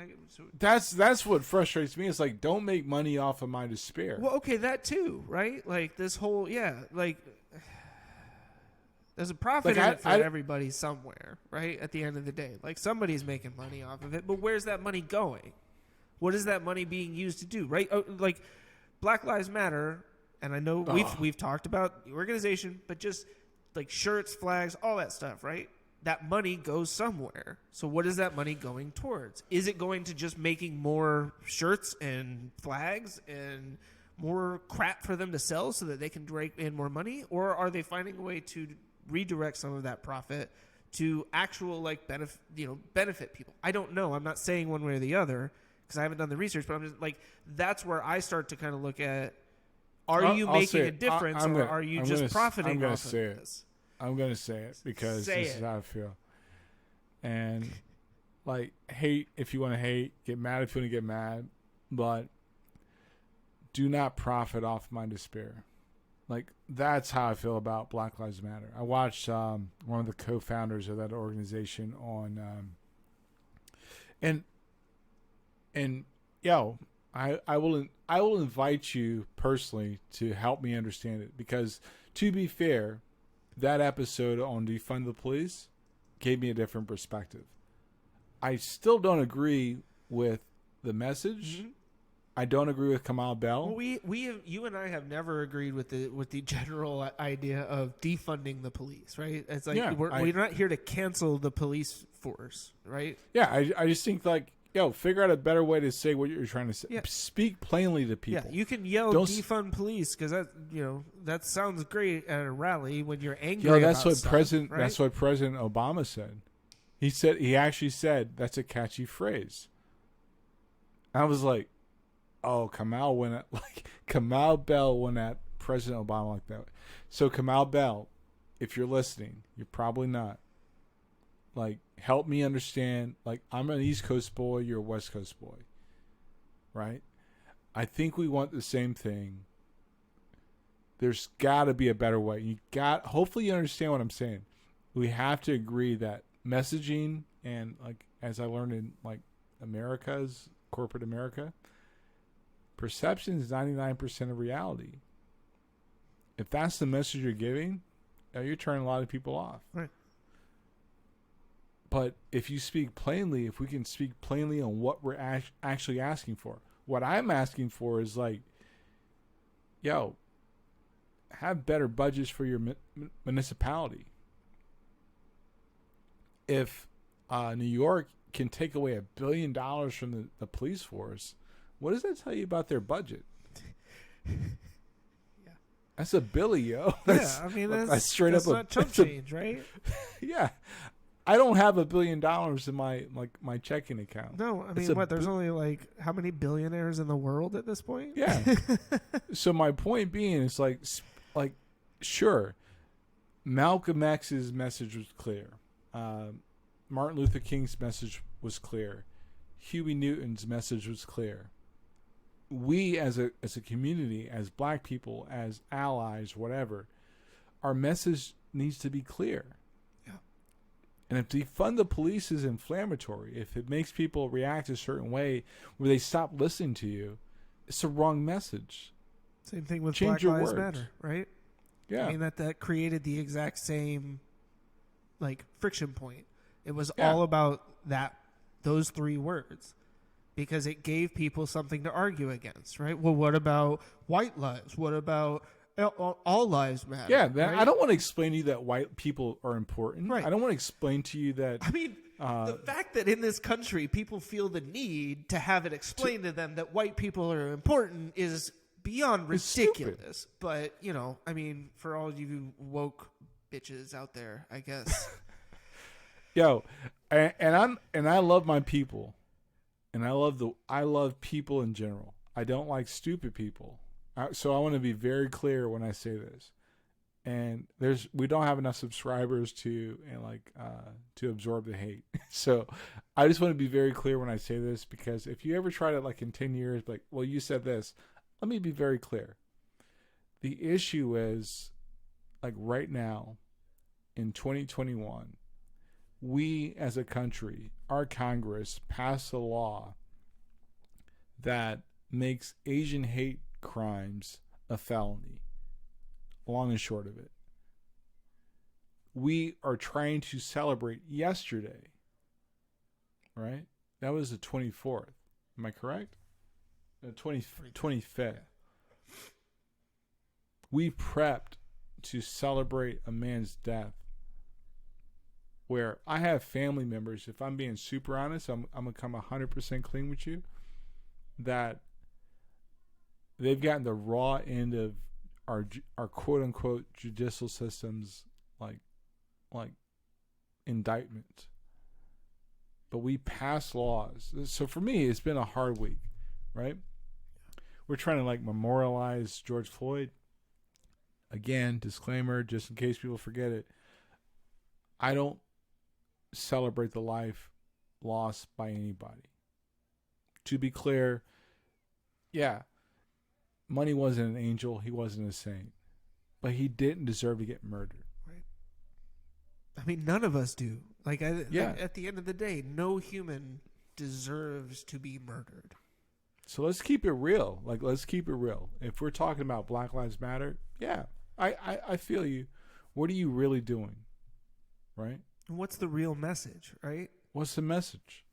that's what frustrates me. It's like, don't make money off of my despair. Well, okay, that too, right? Like this whole, like there's a profit in it for everybody somewhere, right? At the end of the day, like somebody's making money off of it, but where's that money going? What is that money being used to do, right? Like Black Lives Matter, and I know we've talked about the organization, but just like shirts, flags, all that stuff, right? That money goes somewhere. So what is that money going towards? Is it going to just making more shirts and flags and more crap for them to sell so that they can drake in more money? Or are they finding a way to redirect some of that profit to actual like benefit people? I don't know. I'm not saying one way or the other because I haven't done the research, but I'm just like, that's where I start to kind of look at, are you making a difference or are you just profiting off of this? I'm going to say it because this is how I feel. And, like, hate if you want to hate, get mad if you want to get mad, but do not profit off my despair. Like, that's how I feel about Black Lives Matter. I watched one of the co-founders of that organization on, and yo, I will invite you personally to help me understand it because, to be fair, that episode on defund the police gave me a different perspective. I still don't agree with the message. Mm-hmm. I don't agree with Kamal Bell. Well, you and I have never agreed with the general idea of defunding the police, right? It's like we're not here to cancel the police force, right? Yeah, I just think like, yo, figure out a better way to say what you're trying to say. Yeah. Speak plainly to people. Yeah, you can yell defund police because that sounds great at a rally when you're angry. Yeah, that's about what stuff, right? That's what President Obama said. He actually said that's a catchy phrase. I was like, oh, Kamal Bell went at President Obama like that. So Kamal Bell, if you're listening, you're probably not. Like, help me understand. Like, I'm an East Coast boy. You're a West Coast boy. Right? I think we want the same thing. There's got to be a better way. Hopefully you understand what I'm saying. We have to agree that messaging and, like, as I learned in, like, America's, corporate America, perception is 99% of reality. If that's the message you're giving, you're turning a lot of people off. Right. But if you speak plainly, if we can speak plainly on what we're actually asking for, what I'm asking for is like, yo, have better budgets for your municipality. If New York can take away $1 billion from the police force, what does that tell you about their budget? Yeah, that's a billy, yo. I mean that's straight up not chump change, right? Yeah. I don't have $1 billion in my checking account. No, I mean, there's only like how many billionaires in the world at this point? Yeah. So my point being is like, sure, Malcolm X's message was clear. Martin Luther King's message was clear. Huey Newton's message was clear. we as a community, as black people, as allies, whatever, our message needs to be clear. Yeah. And if defund the police is inflammatory, if it makes people react a certain way where they stop listening to you, it's the wrong message. Same thing with Change Black your Lives words. Matter, right? Yeah. I mean, that created the exact same, like, friction point. It was Yeah. all about those three words, because it gave people something to argue against, right? Well, what about white lives? What about all lives matter? Yeah, right? I don't want to explain to you that white people are important. Right. I don't want to explain to you that. I mean, the fact that in this country people feel the need to have it explained to them that white people are important is beyond It's stupid. ridiculous. But, you know, I mean, for all you woke bitches out there, I guess. Yo, and I love my people, and I love people in general. I don't like stupid people. So I want to be very clear when I say this. And we don't have enough subscribers to absorb the hate. So I just want to be very clear when I say this, because if you ever try to, like, in 10 years, like, well, you said this, let me be very clear. The issue is, like, right now in 2021, we as a country, our Congress passed a law that makes Asian hate crimes a felony. Long and short of it. We are trying to celebrate yesterday, right? That was the 24th. Am I correct? The 25th. We prepped to celebrate a man's death, where I have family members, if I'm being super honest, I'm going to come 100% clean with you, that they've gotten the raw end of our quote unquote judicial system's like indictment. But we pass laws. So for me, it's been a hard week, right? We're trying to, like, memorialize George Floyd. Again, disclaimer, just in case people forget it. I don't celebrate the life lost by anybody. To be clear, yeah, Money wasn't an angel. He wasn't a saint. But he didn't deserve to get murdered. Right. I mean, none of us do. Like, Yeah. at the end of the day, no human deserves to be murdered. So let's keep it real. Like, let's keep it real. If we're talking about Black Lives Matter, yeah, I feel you. What are you really doing? Right? And what's the real message, right? What's the message?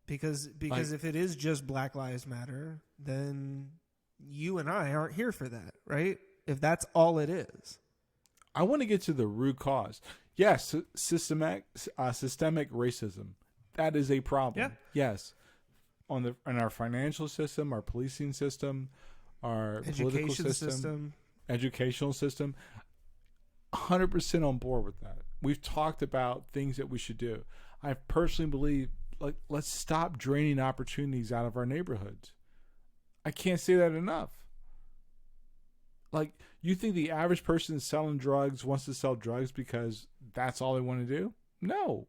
Because Like- if it is just Black Lives Matter, then you and I aren't here for that, right? If that's all it is. I want to get to the root cause. Yes, systemic racism. That is a problem. Yeah. Yes. In our financial system, our policing system, our political Education system. educational system, 100% on board with that. We've talked about things that we should do. I personally believe, like, let's stop draining opportunities out of our neighborhoods. I can't say that enough. Like, you think the average person selling drugs wants to sell drugs because that's all they want to do? No.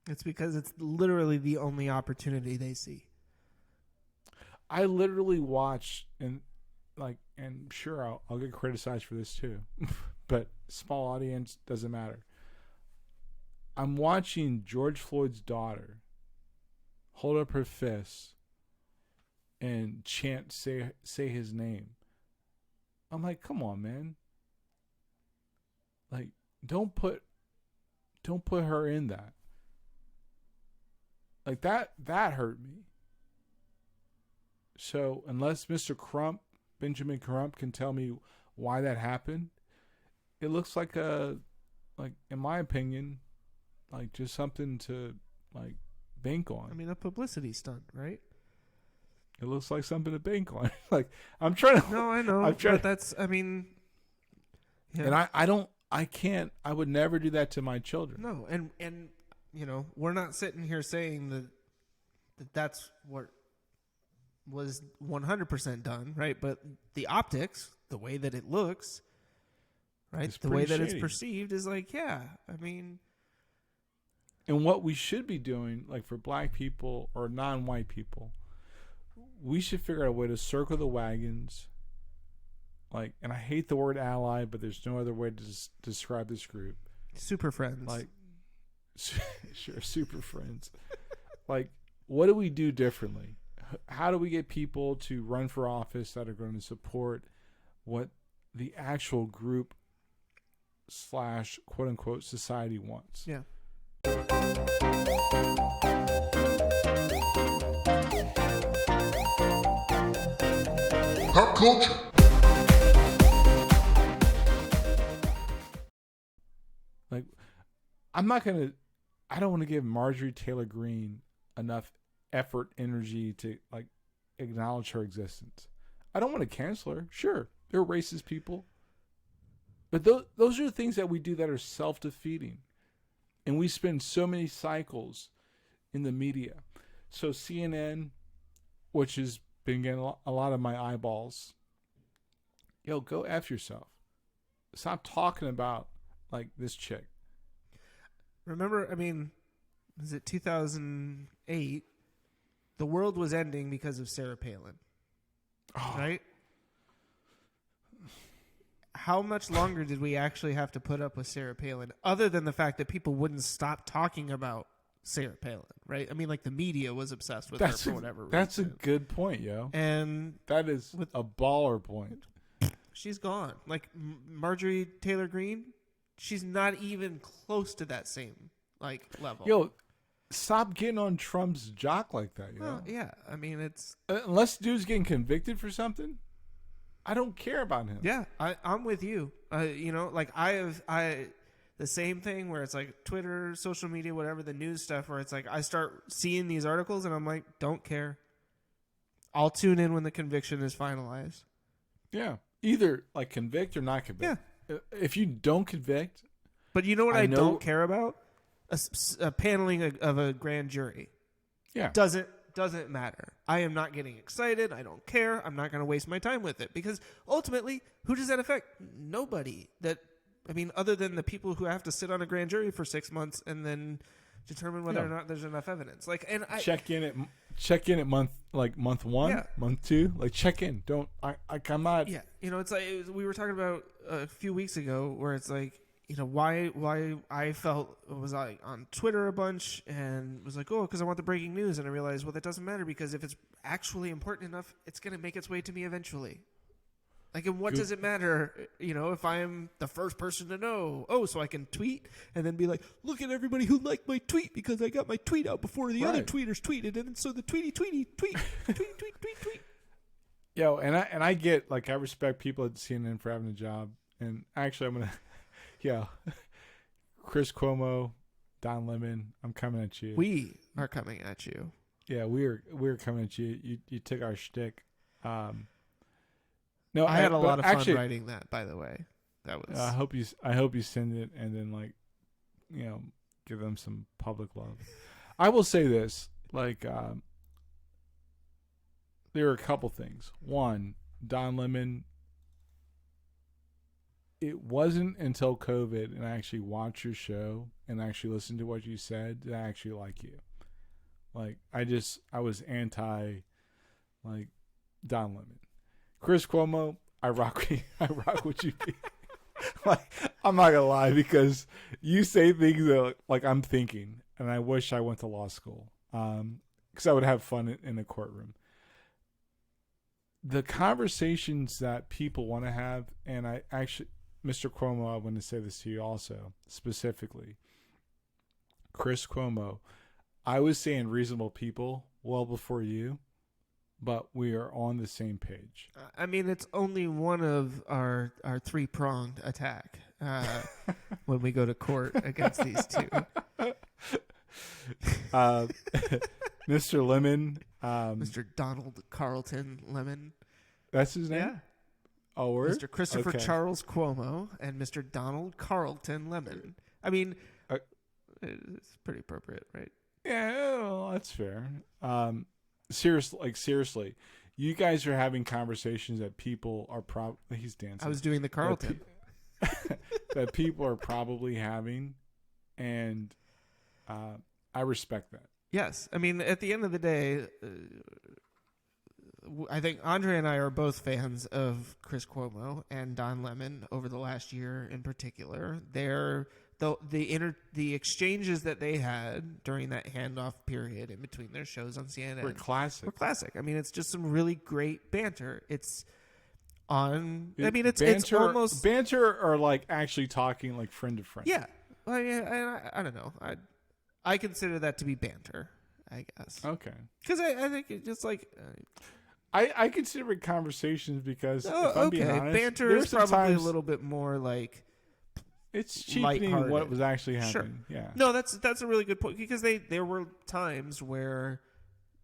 It's because it's literally the only opportunity they see. I literally watch and sure, I'll get criticized for this too, but small audience, doesn't matter. I'm watching George Floyd's daughter hold up her fists and chant, say his name. I'm like, come on, man. Like, don't put her in that. Like, that hurt me. So unless Benjamin Crump can tell me why that happened, it looks like in my opinion, like just something to, like, bank on. I mean, a publicity stunt, right? It looks like something to bank on. Like, I'm trying to. No, I know. But that's, I mean. Yeah. And I would never do that to my children. No, and you know, we're not sitting here saying that that's what was 100% done, right? But the optics, the way that it looks, right? It's The way that pretty it's shady. perceived is like, yeah, I mean. And what we should be doing, like, for black people or non-white people, we should figure out a way to circle the wagons. Like, and I hate the word ally, but there's no other way to describe this group. Super friends. Like, sure, super friends. Like, what do we do differently? How do we get people to run for office that are going to support what the actual group / quote unquote society wants? Yeah. Pop culture. Like, I don't want to give Marjorie Taylor Greene enough effort, energy to like acknowledge her existence. I don't want to cancel her. Sure, they're racist people. But those are the things that we do that are self-defeating. And we spend so many cycles in the media. So CNN, which has been getting a lot of my eyeballs, go F yourself. Stop talking about like this chick. Remember, I mean, was it 2008? The world was ending because of Sarah Palin. Oh. Right? How much longer did we actually have to put up with Sarah Palin, other than the fact that people wouldn't stop talking about Sarah Palin, right? I mean, like, the media was obsessed with her for whatever reason. That's a good point, yo. And that is a baller point. She's gone. Like, Marjorie Taylor Greene, she's not even close to that same, like, level. Yo, stop getting on Trump's jock like that, yo. Well, yeah, I mean, it's... Unless dude's getting convicted for something, I don't care about him. Yeah, I'm with you. Like, the same thing where it's like Twitter, social media, whatever, the news stuff, where it's like I start seeing these articles and I'm like, don't care. I'll tune in when the conviction is finalized. Yeah. Either like convict or not convict. Yeah. If you don't convict. But you know what I don't care about? A paneling of a grand jury. Yeah. Doesn't matter. I am not getting excited. I don't care. I'm not going to waste my time with it, because ultimately, who does that affect? Nobody. Other than the people who have to sit on a grand jury for 6 months and then determine whether or not there's enough evidence. Like, and I check in at month 1, month 2. Like, check in. I'm not. Yeah, it's like we were talking about a few weeks ago, where it's like, why I was like on Twitter a bunch and was like, because I want the breaking news, and I realized, well, that doesn't matter, because if it's actually important enough, it's going to make its way to me eventually. Like, and what does it matter, if I'm the first person to know? Oh, so I can tweet and then be like, look at everybody who liked my tweet because I got my tweet out before the other tweeters tweeted, and so the tweet. Yo, and I get, like, I respect people at CNN for having a job, and actually I'm gonna. Yeah, Chris Cuomo, Don Lemon, I'm coming at you. We are coming at you. Yeah, we're coming at you. You took our shtick. No, I had a lot of fun writing that. By the way, that was. I hope you send it and then give them some public love. I will say this, like, there are a couple things. One, Don Lemon. It wasn't until COVID and I actually watched your show and actually listened to what you said that I actually like you. Like, I was anti, like, Don Lemon. Chris Cuomo, I rock with you. Like, I'm not gonna lie, because you say things that, like, I'm thinking, and I wish I went to law school, because I would have fun in a courtroom. The conversations that people want to have, and I actually, Mr. Cuomo, I want to say this to you also, specifically. Chris Cuomo, I was saying reasonable people well before you, but we are on the same page. I mean, it's only one of our three-pronged attack when we go to court against these two. Mr. Lemon. Mr. Donald Carlton Lemon. That's his name? Yeah. Oh, word? Mr. Christopher Charles Cuomo and Mr. Donald Carlton Lemon. I mean, it's pretty appropriate, right? Yeah, well, that's fair. Seriously, you guys are having conversations that people are probably... He's dancing. I was doing the Carlton. That people are probably having, and I respect that. Yes. I mean, at the end of the day, I think Andre and I are both fans of Chris Cuomo and Don Lemon over the last year in particular. The exchanges that they had during that handoff period in between their shows on CNN We're classic. Were classic. I mean, it's just some really great banter. It's almost banter or like actually talking like friend to friend. Yeah. Well, yeah, I don't know. I consider that to be banter, I guess. Okay. Because I think it's just like... I consider it conversations because if I'm being honest, banter is probably a little bit more like... It's cheapening what was actually happening. Sure. Yeah. No, that's a really good point because there were times where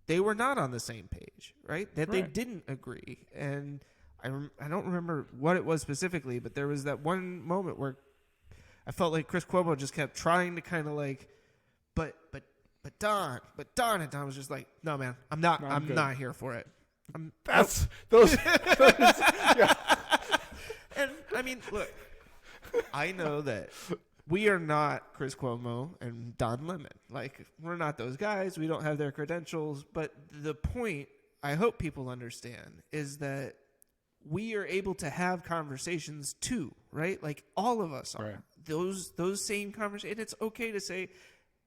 they were not on the same page, right? That they didn't agree. And I don't remember what it was specifically, but there was that one moment where I felt like Chris Cuomo just kept trying to kind of like, but Don, and Don was just like, no, man, I'm not here for it. Those. Yeah. And I mean, look, I know that we are not Chris Cuomo and Don Lemon. Like, we're not those guys. We don't have their credentials. But the point I hope people understand is that we are able to have conversations too, right? Like all of us are. Right. Those same conversations. And it's okay to say,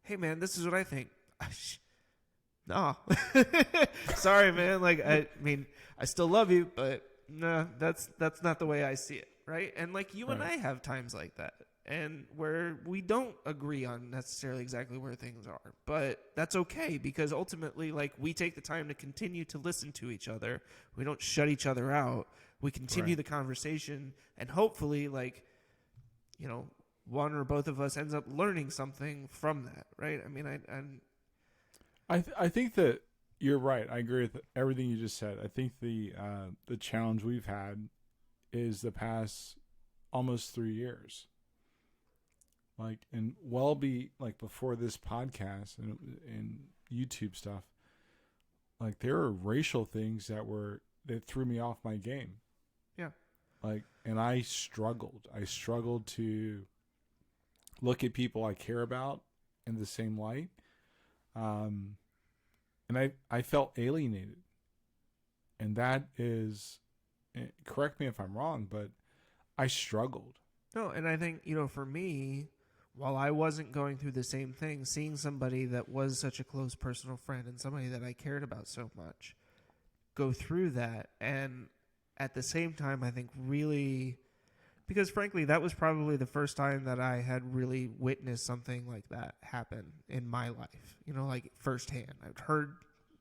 hey, man, this is what I think. No. Sorry, man. Like, I mean, I still love you, but no, that's not the way I see it, right? And like you and I have times like that, and where we don't agree on necessarily exactly where things are, but that's okay because ultimately, like, we take the time to continue to listen to each other. We don't shut each other out. We continue the conversation, and hopefully, like, you know, one or both of us ends up learning something from that, right? I mean, I think that you're right. I agree with everything you just said. I think the challenge we've had is the past almost 3 years. Like, and like before this podcast and YouTube stuff, like there were racial things that threw me off my game. Yeah. Like, and I struggled. I struggled to look at people I care about in the same light. And I felt alienated. And that is, correct me if I'm wrong, but I struggled. No, and I think, you know, for me, while I wasn't going through the same thing, seeing somebody that was such a close personal friend and somebody that I cared about so much go through that, and at the same time, I think really, because frankly, that was probably the first time that I had really witnessed something like that happen in my life, you know, like firsthand. I've heard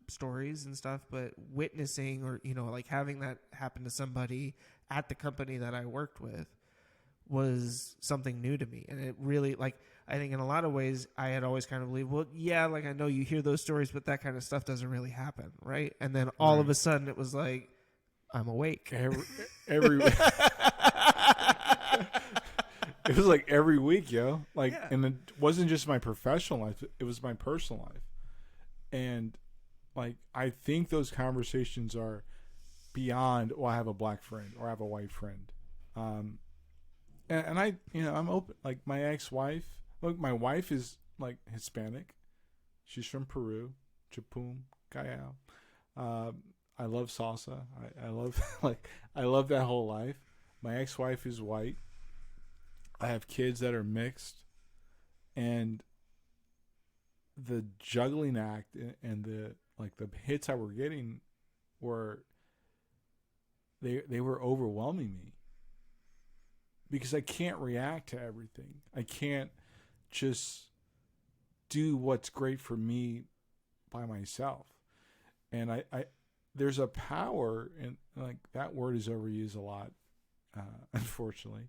stories and stuff, but witnessing or, you know, like having that happen to somebody at the company that I worked with was something new to me. And it really, like, I think in a lot of ways I had always kind of believed, well, yeah, like I know you hear those stories, but that kind of stuff doesn't really happen, right? And then all of a sudden it was like, I'm awake. Every it was like every week, yo. Like, yeah. And it wasn't just my professional life; it was my personal life. And like, I think those conversations are beyond. Well, I have a black friend or I have a white friend, and I, you know, I'm open. Like my ex-wife. Look, my wife is like Hispanic. She's from Peru, Chapum, Callao. I love salsa. I love I love that whole life. My ex-wife is white. I have kids that are mixed, and the juggling act and the hits I were getting were they were overwhelming me because I can't react to everything. I can't just do what's great for me by myself, and I there's a power, and like that word is overused a lot, unfortunately,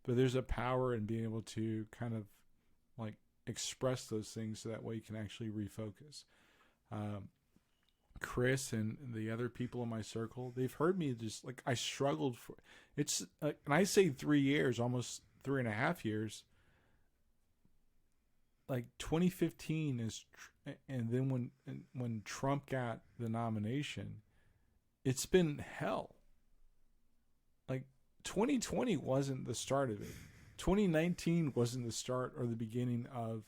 but there's a power in being able to kind of like express those things so that way you can actually refocus. Chris and the other people in my circle, they've heard me just like I struggled for it's and I say 3 years, almost 3.5 years. Like 2015 is, and then when Trump got the nomination, it's been hell. Like 2020 wasn't the start of it. 2019 wasn't the start or the beginning of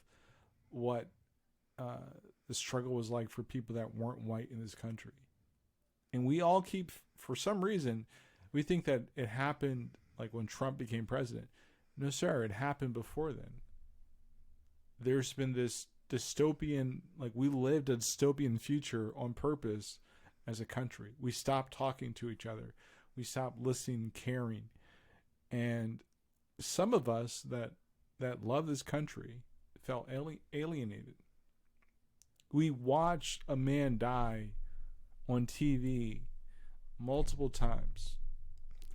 what the struggle was like for people that weren't white in this country. And we all keep, for some reason, we think that it happened like when Trump became president. No, sir, it happened before then. There's been this dystopian, like we lived a dystopian future on purpose as a country. We stopped talking to each other. We stopped listening, caring. And some of us that love this country felt alienated. We watched a man die on TV multiple times.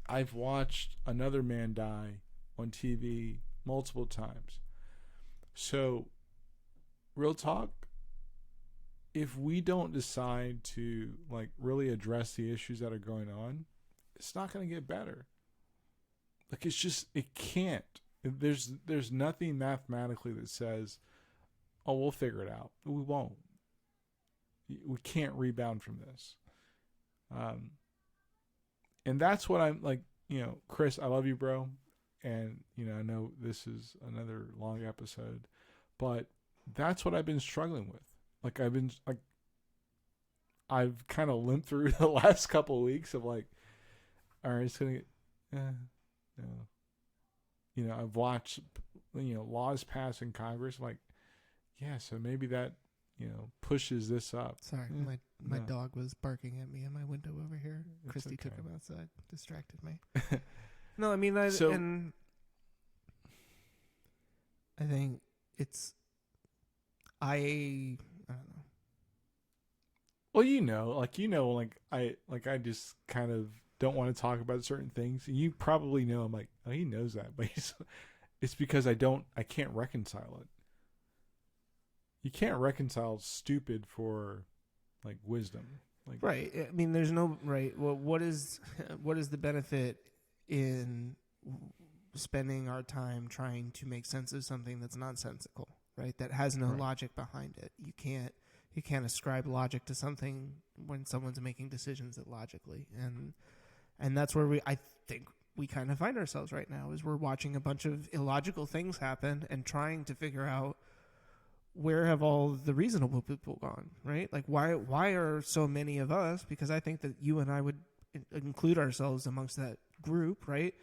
I've watched another man die on TV multiple times. So, real talk, if we don't decide to like really address the issues that are going on, it's not going to get better. Like it can't. There's nothing mathematically that says, "Oh, we'll figure it out." We won't. We can't rebound from this. And that's what I'm like, Chris, I love you, bro. And, I know this is another long episode, but that's what I've been struggling with. Like I've kind of limped through the last couple of weeks of like, all right, it's going to get, no. I've watched, laws passed in Congress. I'm like, yeah, so maybe that, pushes this up. Sorry, my dog was barking at me in my window over here. It's Christy took him outside, distracted me. No, I mean, I think I don't know. Well, I just kind of don't want to talk about certain things. And you probably know, I'm like, oh, he knows that, but it's because I can't reconcile it. You can't reconcile stupid for like wisdom. Like, right. I mean, there's no right. Well, what is the benefit in spending our time trying to make sense of something that's nonsensical, right? That has no logic behind it. You can't ascribe logic to something when someone's making decisions that logically, and that's where I think we kind of find ourselves right now, is we're watching a bunch of illogical things happen and trying to figure out, where have all the reasonable people gone, right? Like, why are so many of us, because I think that you and I would include ourselves amongst that group, right?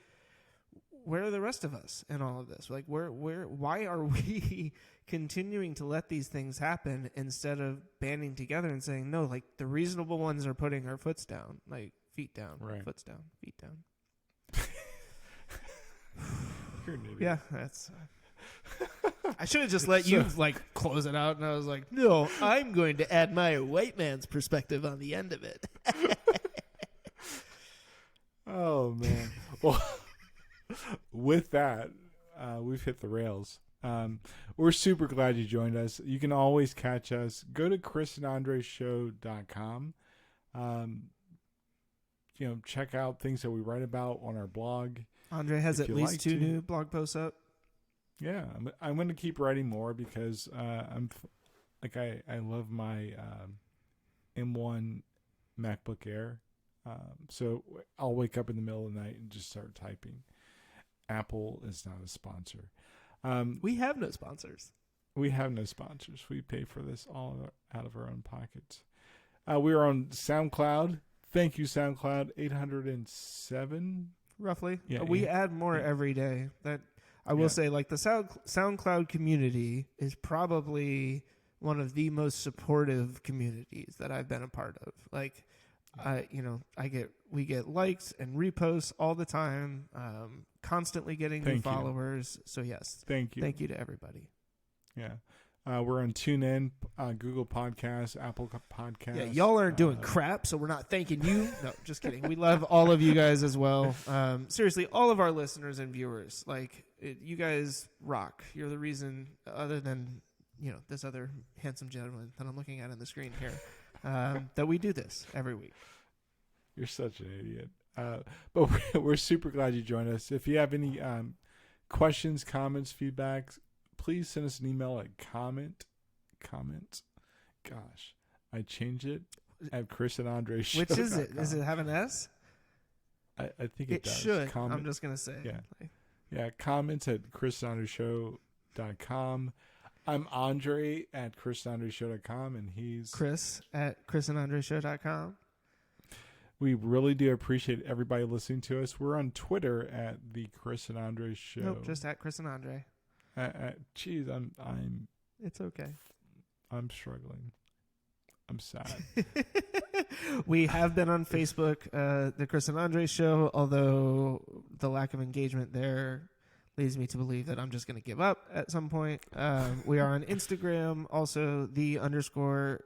Where are the rest of us in all of this? Like, why are we continuing to let these things happen instead of banding together and saying, no, like, the reasonable ones are putting our foots down, like, feet down, foots down, feet down. You're an idiot. Yeah, that's... I should have just let you like close it out, and I was like, no, I'm going to add my white man's perspective on the end of it. Oh man. Well, with that, we've hit the rails. We're super glad you joined us. You can always catch us. Go to chrisandandreshow.com. Check out things that we write about on our blog. Andre has at least 2 new blog posts up. Yeah, I'm going to keep writing more because I love my M1 MacBook Air. So I'll wake up in the middle of the night and just start typing. Apple is not a sponsor. We have no sponsors. We have no sponsors. We pay for this all out of our own pockets. We are on SoundCloud. Thank you, SoundCloud. 807 roughly. Yeah, we add more every day. That I will say, like, the SoundCloud community is probably one of the most supportive communities that I've been a part of. Like, we get likes and reposts all the time, constantly getting new followers. So yes, thank you to everybody. Yeah. We're on TuneIn, Google Podcasts, Apple Podcasts. Yeah, y'all aren't doing crap, so we're not thanking you. No, just kidding. We love all of you guys as well. Seriously, all of our listeners and viewers, you guys rock. You're the reason, other than this other handsome gentleman that I'm looking at on the screen here, that we do this every week. You're such an idiot. But we're super glad you joined us. If you have any questions, comments, feedbacks, please send us an email at comment. Gosh, I changed it at Chris and Andre Show. Which is it? Does it have an S? I think it does. Should. I'm just going to say. Yeah. Comments at chrisandandreshow.com. I'm Andre at chrisandandreshow.com, and he's Chris at chrisandandreshow.com. We really do appreciate everybody listening to us. We're on Twitter at the Chris and Andre Show. Nope, just at Chris and Andre. Geez, I'm. It's okay. I'm struggling. I'm sad. We have been on Facebook, the Chris and Andre Show, although the lack of engagement there leads me to believe that I'm just going to give up at some point. We are on Instagram, also the underscore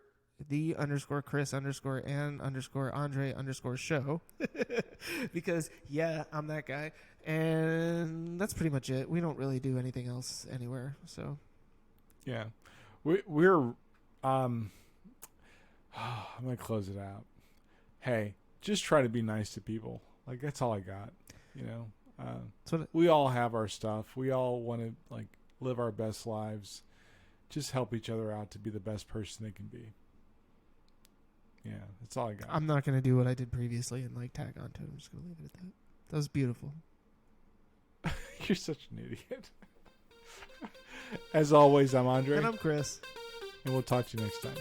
Chris underscore and underscore Andre underscore show. Because, yeah, I'm that guy. And that's pretty much it. We don't really do anything else anywhere. So, yeah. We're I'm going to close it out. Hey, just try to be nice to people. Like, that's all I got, you know. We all have our stuff. We all want to, like, live our best lives. Just help each other out to be the best person they can be. Yeah, that's all I got. I'm not going to do what I did previously and, like, tag on to it. I'm just going to leave it at that. That was beautiful. You're such an idiot. As always, I'm Andre. And I'm Chris. And we'll talk to you next time.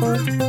Bye.